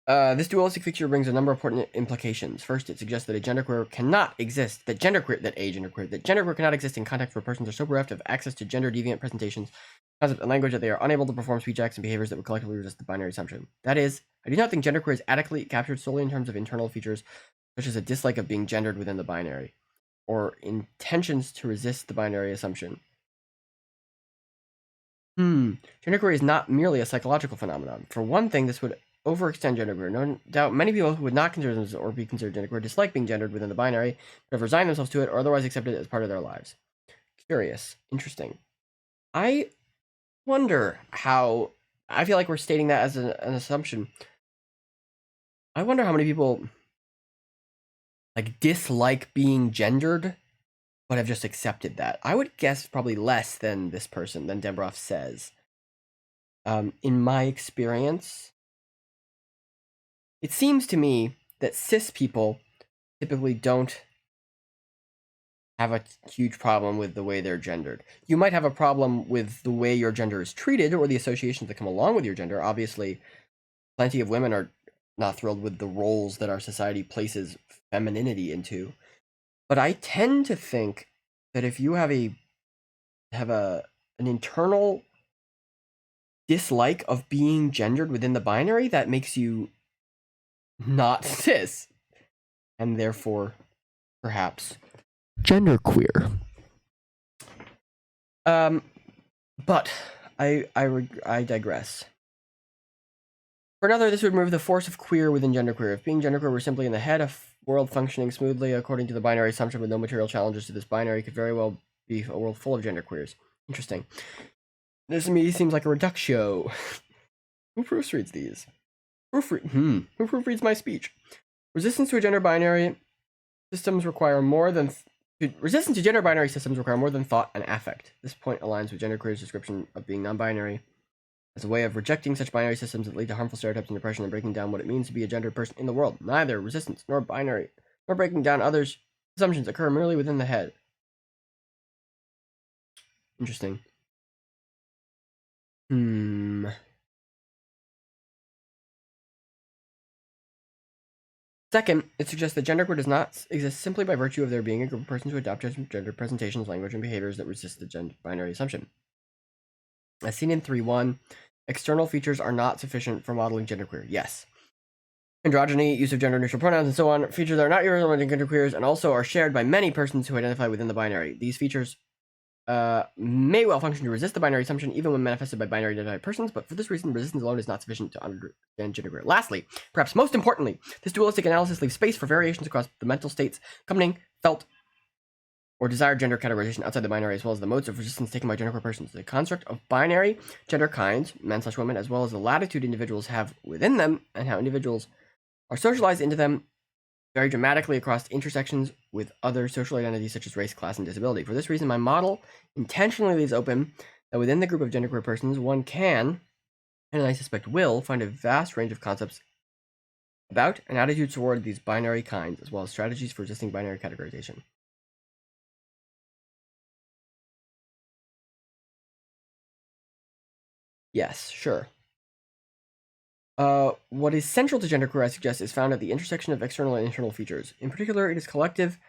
This dualistic feature brings a number of important implications. First, it suggests that a genderqueer cannot exist. That genderqueer cannot exist in context where persons are so bereft of access to gender deviant presentations, concept, and language that they are unable to perform speech acts and behaviors that would collectively resist the binary assumption. That is, I do not think genderqueer is adequately captured solely in terms of internal features, such as a dislike of being gendered within the binary, or intentions to resist the binary assumption. Genderqueer is not merely a psychological phenomenon. For one thing, this would overextend genderqueer. No doubt many people who would not consider themselves or be considered genderqueer dislike being gendered within the binary, but have resigned themselves to it or otherwise accepted it as part of their lives. Curious. Interesting. I wonder how... I feel like we're stating that as an assumption. I wonder how many people dislike being gendered but have just accepted that. I would guess probably less than this person, than Dembroff says. In my experience, it seems to me that cis people typically don't have a huge problem with the way they're gendered. You might have a problem with the way your gender is treated or the associations that come along with your gender. Obviously, plenty of women are not thrilled with the roles that our society places femininity into. But I tend to think that if you have an internal dislike of being gendered within the binary, that makes you not cis, and therefore perhaps genderqueer. But I digress. For another, this would remove the force of queer within genderqueer. If being genderqueer were simply in the head, a world functioning smoothly according to the binary assumption with no material challenges to this binary could very well be a world full of genderqueers. Interesting. This to me seems like a reductio. Who proofreads these? Who proofreads my speech? Resistance to gender binary systems require more than thought and affect. This point aligns with genderqueer's description of being non-binary as a way of rejecting such binary systems that lead to harmful stereotypes and depression and breaking down what it means to be a gendered person in the world. Neither resistance nor binary nor breaking down others' assumptions occur merely within the head. Interesting. Second, it suggests that genderqueer does not exist simply by virtue of there being a group of persons who adopt gender presentations, language, and behaviors that resist the gender binary assumption. As seen in 3.1, external features are not sufficient for modeling genderqueer. Yes. Androgyny, use of gender-neutral pronouns, and so on, features that are not irrelevant in genderqueers and also are shared by many persons who identify within the binary. These features may well function to resist the binary assumption even when manifested by binary identified persons, but for this reason, resistance alone is not sufficient to understand genderqueer. Lastly, perhaps most importantly, this dualistic analysis leaves space for variations across the mental states accompanying felt or desired gender categorization outside the binary, as well as the modes of resistance taken by genderqueer persons. The construct of binary gender kinds, men/women, as well as the latitude individuals have within them and how individuals are socialized into them vary dramatically across intersections with other social identities such as race, class, and disability. For this reason, my model intentionally leaves open that within the group of genderqueer persons, one can, and I suspect will, find a vast range of concepts about and attitudes toward these binary kinds, as well as strategies for resisting binary categorization. Yes, sure. What is central to genderqueer, I suggest, is found at the intersection of external and internal features. In particular, it is collective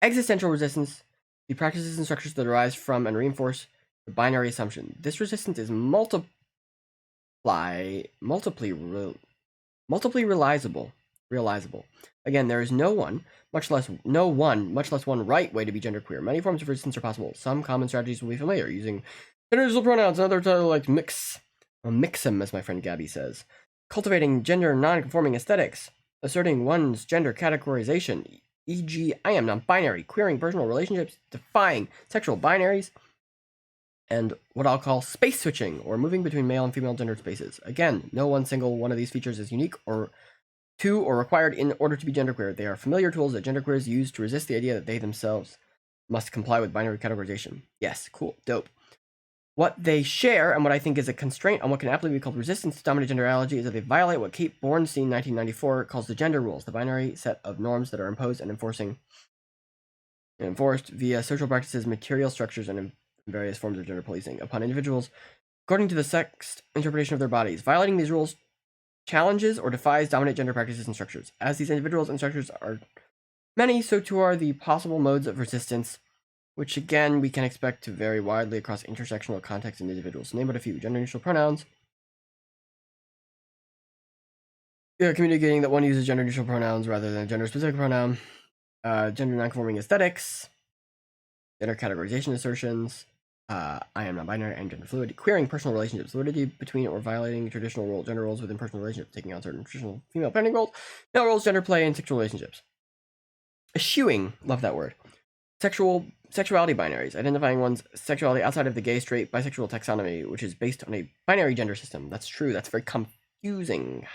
existential resistance, the practices and structures that arise from and reinforce the binary assumption. This resistance is multiply realizable. Again, there is no one, much less one right way to be genderqueer. Many forms of resistance are possible. Some common strategies will be familiar, using gender-neutral pronouns and other titles like mixem, as my friend Gabby says. Cultivating gender non-conforming aesthetics, asserting one's gender categorization, e.g., I am non-binary, queering personal relationships, defying sexual binaries, and what I'll call space switching, or moving between male and female gendered spaces. Again, no one single one of these features is unique or required in order to be genderqueer. They are familiar tools that genderqueers use to resist the idea that they themselves must comply with binary categorization. Yes, cool, dope. What they share, and what I think is a constraint on what can aptly be called resistance to dominant genderology, is that they violate what Kate Bornstein, 1994, calls the gender rules, the binary set of norms that are imposed and enforced via social practices, material structures, and various forms of gender policing upon individuals according to the sex interpretation of their bodies. Violating these rules challenges or defies dominant gender practices and structures. As these individuals and structures are many, so too are the possible modes of resistance, which again we can expect to vary widely across intersectional contexts and individuals. Name but a few: gender-neutral pronouns, communicating that one uses gender-neutral pronouns rather than a gender-specific pronoun, gender non-conforming aesthetics, gender categorization assertions, I am non-binary and gender fluid, queering personal relationships, fluidity between or violating traditional gender roles within personal relationships, taking on certain traditional female parenting roles, male roles, gender play, and sexual relationships. Eschewing, love that word. Sexuality binaries, identifying one's sexuality outside of the gay, straight, bisexual taxonomy, which is based on a binary gender system. That's true. That's very confusing.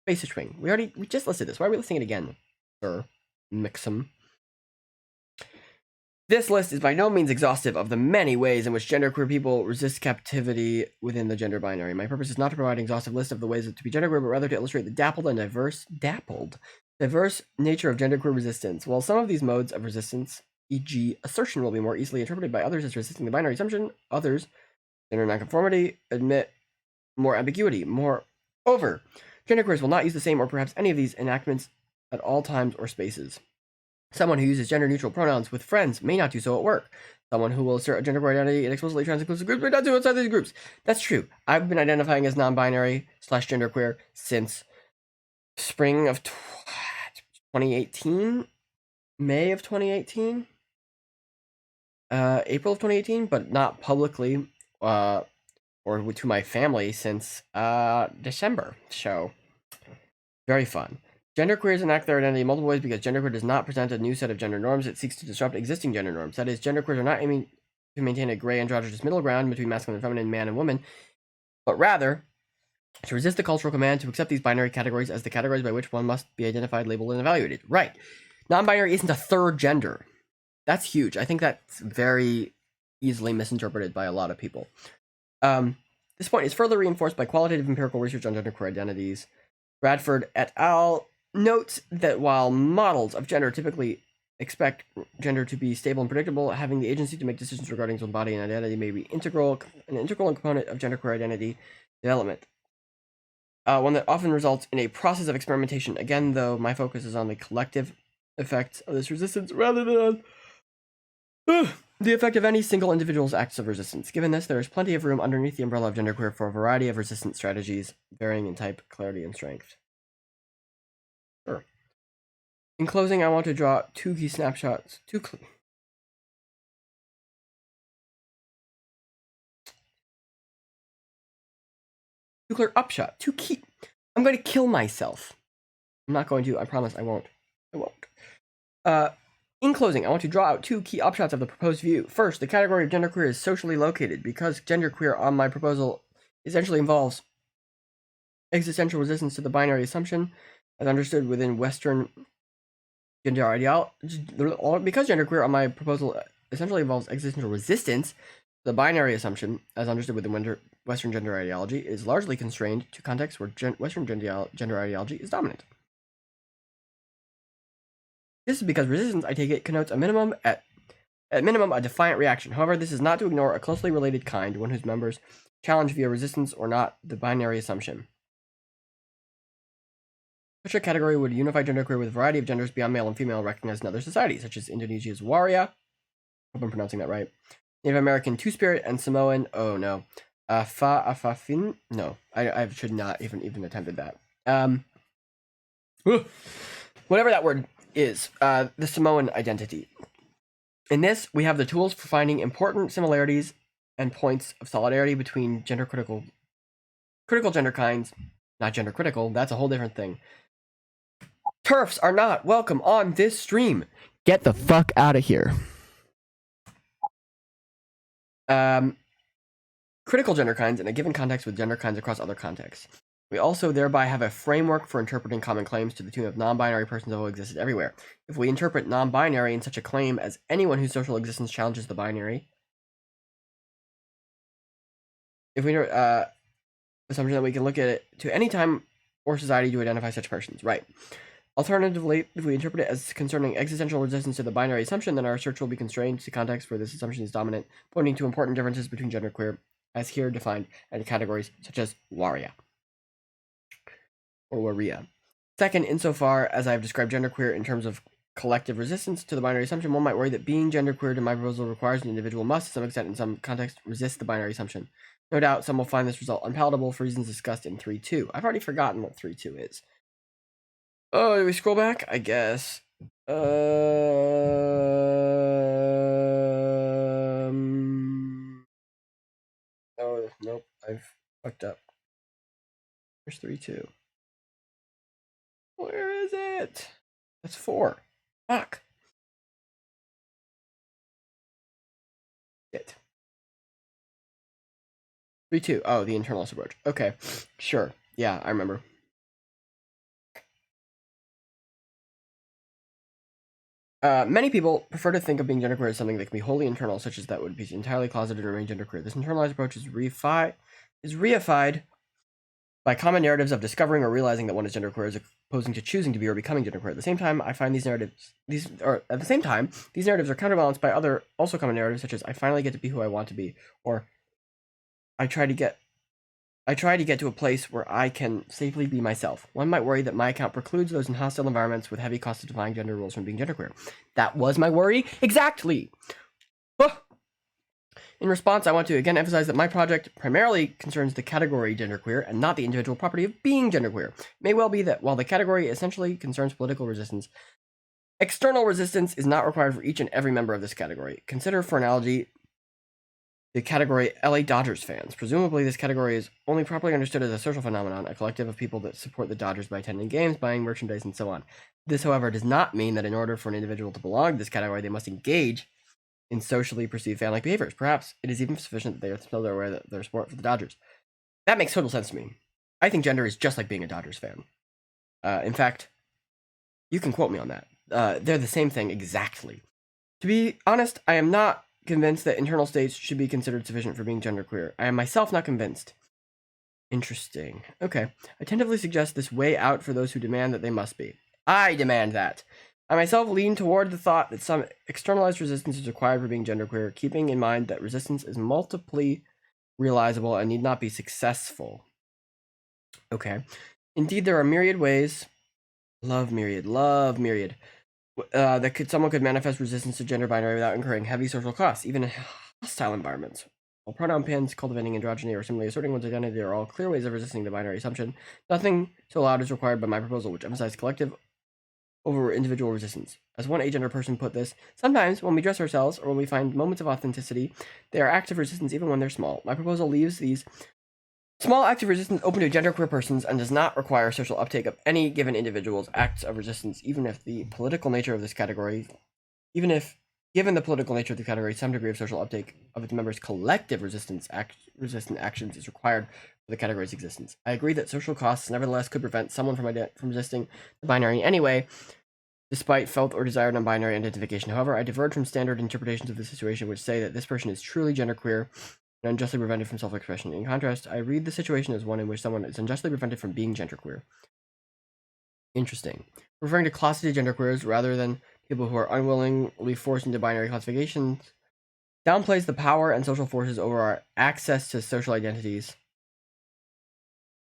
Space switching. We just listed this. Why are we listing it again, sir? Mixem. This list is by no means exhaustive of the many ways in which genderqueer people resist captivity within the gender binary. My purpose is not to provide an exhaustive list of the ways to be genderqueer, but rather to illustrate the dappled and diverse nature of genderqueer resistance. While some of these modes of resistance, e.g., assertion, will be more easily interpreted by others as resisting the binary assumption, others, gender nonconformity, admit more ambiguity. Moreover, genderqueers will not use the same or perhaps any of these enactments at all times or spaces. Someone who uses gender-neutral pronouns with friends may not do so at work. Someone who will assert a gender identity in explicitly trans-inclusive groups may not do so outside these groups. That's true. I've been identifying as non-binary / genderqueer since spring of 2018, May of 2018, April of 2018, but not publicly or to my family since December. So, very fun. Genderqueers enact their identity in multiple ways because genderqueer does not present a new set of gender norms. It seeks to disrupt existing gender norms. That is, genderqueers are not aiming to maintain a gray androgynous middle ground between masculine and feminine, man and woman, but rather to resist the cultural command to accept these binary categories as the categories by which one must be identified, labeled, and evaluated. Right. Non-binary isn't a third gender. That's huge. I think that's very easily misinterpreted by a lot of people. This point is further reinforced by qualitative empirical research on genderqueer identities. Bradford et al. Notes that while models of gender typically expect gender to be stable and predictable, having the agency to make decisions regarding one's body and identity may be an integral component of genderqueer identity development. One that often results in a process of experimentation. Again, though, my focus is on the collective effects of this resistance rather than on the effect of any single individual's acts of resistance. Given this, there is plenty of room underneath the umbrella of genderqueer for a variety of resistance strategies, varying in type, clarity, and strength. Sure. In closing, I want to draw two key snapshots. Two clear upshot. Two key. I'm going to kill myself. I'm not going to. I promise I won't. I won't. In closing, I want to draw out two key upshots of the proposed view. First, the category of genderqueer is socially located because genderqueer on my proposal essentially involves existential resistance to the binary assumption as understood within Western gender ideology. Because genderqueer on my proposal essentially involves existential resistance to the binary assumption as understood within Western gender ideology, it is largely constrained to contexts where Western gender ideology is dominant. This is because resistance, I take it, connotes a minimum at minimum a defiant reaction. However, this is not to ignore a closely related kind, one whose members challenge via resistance or not the binary assumption. Such a category would unify genderqueer with a variety of genders beyond male and female recognized in other societies, such as Indonesia's Waria, hope I'm pronouncing that right, Native American Two-Spirit, and Samoan, oh no, Afafin? No, I should not even attempted that. Whatever that word is, the Samoan identity. In this, we have the tools for finding important similarities and points of solidarity between critical gender kinds, not gender critical, that's a whole different thing. TERFs are not welcome on this stream. Get the fuck out of here. Critical gender kinds in a given context with gender kinds across other contexts. We also thereby have a framework for interpreting common claims to the tune of non-binary persons that will exist everywhere. If we interpret non-binary in such a claim as anyone whose social existence challenges the binary, if we assumption that we can look at it to any time or society to identify such persons, right? Alternatively, if we interpret it as concerning existential resistance to the binary assumption, then our search will be constrained to context where this assumption is dominant, pointing to important differences between genderqueer, as here defined, and categories such as Waria or Waria. Second, insofar as I have described genderqueer in terms of collective resistance to the binary assumption, one might worry that being genderqueer to my proposal requires an individual must, to some extent, in some context, resist the binary assumption. No doubt, some will find this result unpalatable for reasons discussed in 3.2. I've already forgotten what 3.2 is. Oh, do we scroll back? I guess. Oh, nope. I've fucked up. There's 3.2. Where is it? That's 4. Fuck. Shit. 3.2. Oh, the internal approach. Okay. Sure. Yeah, I remember. Many people prefer to think of being genderqueer as something that can be wholly internal, such as that would be entirely closeted and remain genderqueer. This internalized approach is reified by common narratives of discovering or realizing that one is genderqueer as opposing to choosing to be or becoming genderqueer. At the same time, I find these narratives are counterbalanced by other also common narratives, such as I finally get to be who I want to be, or I try to get to a place where I can safely be myself. One might worry that my account precludes those in hostile environments with heavy costs of defying gender rules from being genderqueer. That was my worry. Exactly. In response, I want to again emphasize that my project primarily concerns the category genderqueer and not the individual property of being genderqueer. It may well be that while the category essentially concerns political resistance, external resistance is not required for each and every member of this category. Consider, for analogy, the category LA Dodgers fans. Presumably, this category is only properly understood as a social phenomenon, a collective of people that support the Dodgers by attending games, buying merchandise, and so on. This, however, does not mean that in order for an individual to belong to this category, they must engage in socially perceived fan-like behaviors. Perhaps it is even sufficient that they are still aware that their support for the Dodgers. That makes total sense to me. I think gender is just like being a Dodgers fan. In fact, you can quote me on that. They're the same thing exactly. To be honest, I am not convinced that internal states should be considered sufficient for being genderqueer. I am myself not convinced. Interesting. Okay. I tentatively suggest this way out for those who demand that they must be. I demand that. I myself lean toward the thought that some externalized resistance is required for being genderqueer, keeping in mind that resistance is multiply realizable and need not be successful. Okay. Indeed, there are myriad ways. Love myriad. That someone could manifest resistance to gender binary without incurring heavy social costs, even in hostile environments. While pronoun pins, cultivating androgyny, or simply asserting one's identity are all clear ways of resisting the binary assumption, nothing so loud is required by my proposal, which emphasizes collective over individual resistance. As one agender person put this, sometimes when we dress ourselves or when we find moments of authenticity, they are acts of resistance even when they're small. My proposal leaves these small acts of resistance open to genderqueer persons and does not require social uptake of any given individual's acts of resistance, given the political nature of this category, some degree of social uptake of its members' collective resistant actions is required for the category's existence. I agree that social costs nevertheless could prevent someone from resisting the binary anyway, despite felt or desired non-binary identification. However, I diverge from standard interpretations of the situation which say that this person is truly genderqueer and unjustly prevented from self-expression. In contrast, I read the situation as one in which someone is unjustly prevented from being genderqueer. Interesting. Referring to closeted genderqueers rather than people who are unwillingly forced into binary classifications downplays the power and social forces over our access to social identities,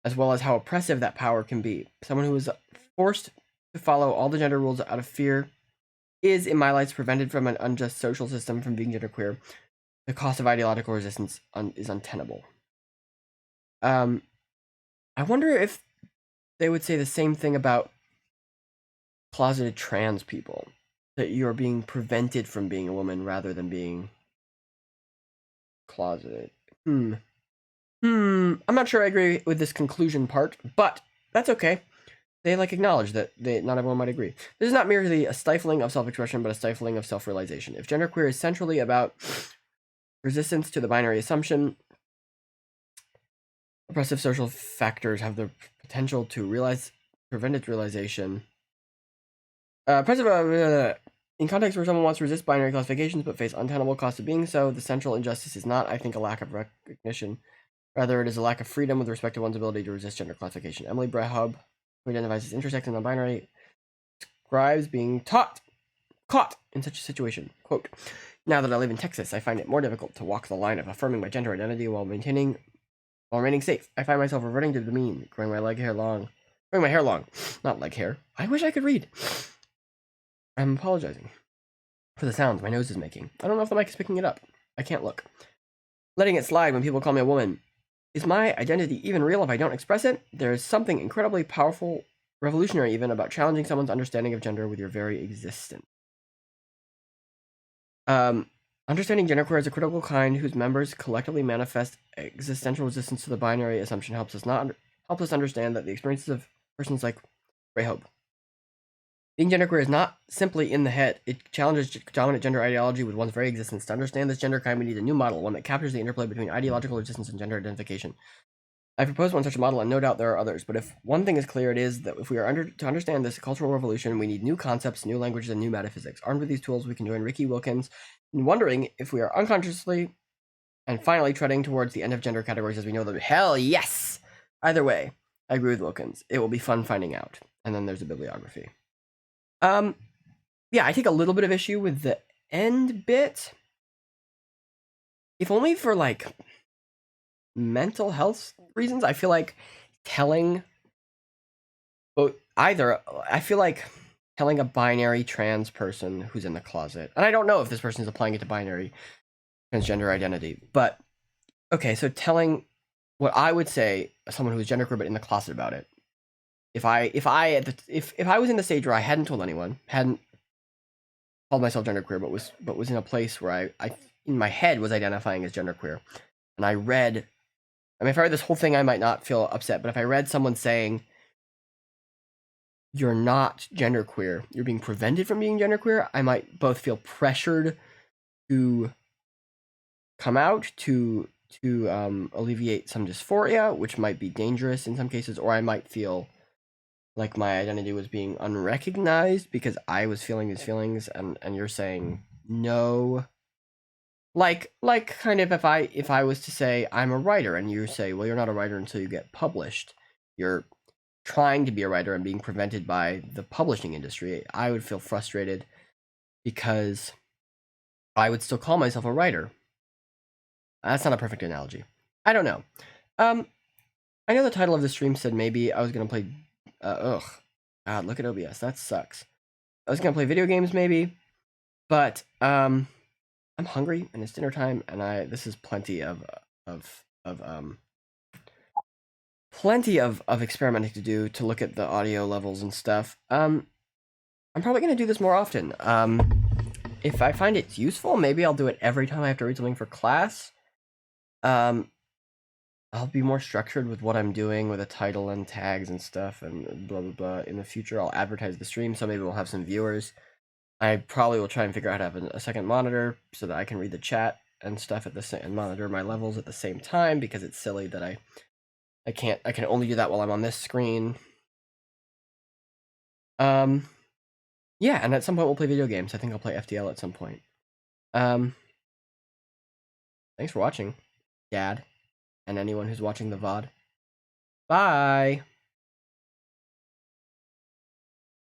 as well as how oppressive that power can be. Someone who is forced to follow all the gender rules out of fear is, in my lights, prevented from an unjust social system from being genderqueer. The cost of ideological resistance is untenable. I wonder if they would say the same thing about closeted trans people, that you're being prevented from being a woman rather than being closeted. I'm not sure I agree with this conclusion part, but that's okay. They acknowledge that not everyone might agree. This is not merely a stifling of self-expression, but a stifling of self-realization. If genderqueer is centrally about resistance to the binary assumption, oppressive social factors have the potential to prevent its realization. In context where someone wants to resist binary classifications but face untenable costs of being so, the central injustice is not, I think, a lack of recognition. Rather, it is a lack of freedom with respect to one's ability to resist gender classification. Emily Brehub, who identifies as intersex and non-binary, describes being caught in such a situation. Quote, now that I live in Texas, I find it more difficult to walk the line of affirming my gender identity while remaining safe. I find myself reverting to the mean, growing my hair long. Not leg hair. I wish I could read. I'm apologizing for the sounds my nose is making. I don't know if the mic is picking it up. I can't look. Letting it slide when people call me a woman. Is my identity even real if I don't express it? There is something incredibly powerful, revolutionary even, about challenging someone's understanding of gender with your very existence. Understanding genderqueer as a critical kind whose members collectively manifest existential resistance to the binary assumption helps us understand that the experiences of persons like Ray being genderqueer is not simply in the head. It challenges dominant gender ideology with one's very existence. To understand this gender kind, we need a new model, one that captures the interplay between ideological resistance and gender identification. I propose one such a model, and no doubt there are others. But if one thing is clear, it is that if we are to understand this cultural revolution, we need new concepts, new languages, and new metaphysics. Armed with these tools, we can join Ricky Wilkins in wondering if we are unconsciously and finally treading towards the end of gender categories as we know them. Hell yes! Either way, I agree with Wilkins. It will be fun finding out. And then there's a bibliography. Yeah, I take a little bit of issue with the end bit. If only for like mental health reasons. I feel like telling I feel like telling a binary trans person who's in the closet, and I don't know if this person is applying it to binary transgender identity, but okay, so telling what I would say someone who's genderqueer but in the closet about it. If I was in the stage where I hadn't told anyone, hadn't called myself genderqueer, but was in a place where I in my head was identifying as genderqueer, and I read, I mean, if I read this whole thing, I might not feel upset, but if I read someone saying, you're not genderqueer, you're being prevented from being genderqueer, I might both feel pressured to come out to alleviate some dysphoria, which might be dangerous in some cases, or I might feel like my identity was being unrecognized because I was feeling these feelings, and you're saying no. Like kind of if I was to say I'm a writer, and you say, well, you're not a writer until you get published, you're trying to be a writer and being prevented by the publishing industry, I would feel frustrated because I would still call myself a writer. That's not a perfect analogy. I don't know. I know the title of the stream said maybe I was gonna play. God, look at OBS. That sucks. I was gonna play video games maybe, but I'm hungry and it's dinner time, and this is plenty of experimenting to do to look at the audio levels and stuff. I'm probably gonna do this more often. If I find it's useful, maybe I'll do it every time I have to read something for class. I'll be more structured with what I'm doing with a title and tags and stuff and blah blah blah. In the future, I'll advertise the stream, so maybe we'll have some viewers. I probably will try and figure out how to have a second monitor so that I can read the chat and stuff at the same, and monitor my levels at the same time, because it's silly that I can only do that while I'm on this screen. Yeah, and at some point we'll play video games. I think I'll play FTL at some point. Thanks for watching, Dad, and anyone who's watching the VOD. Bye!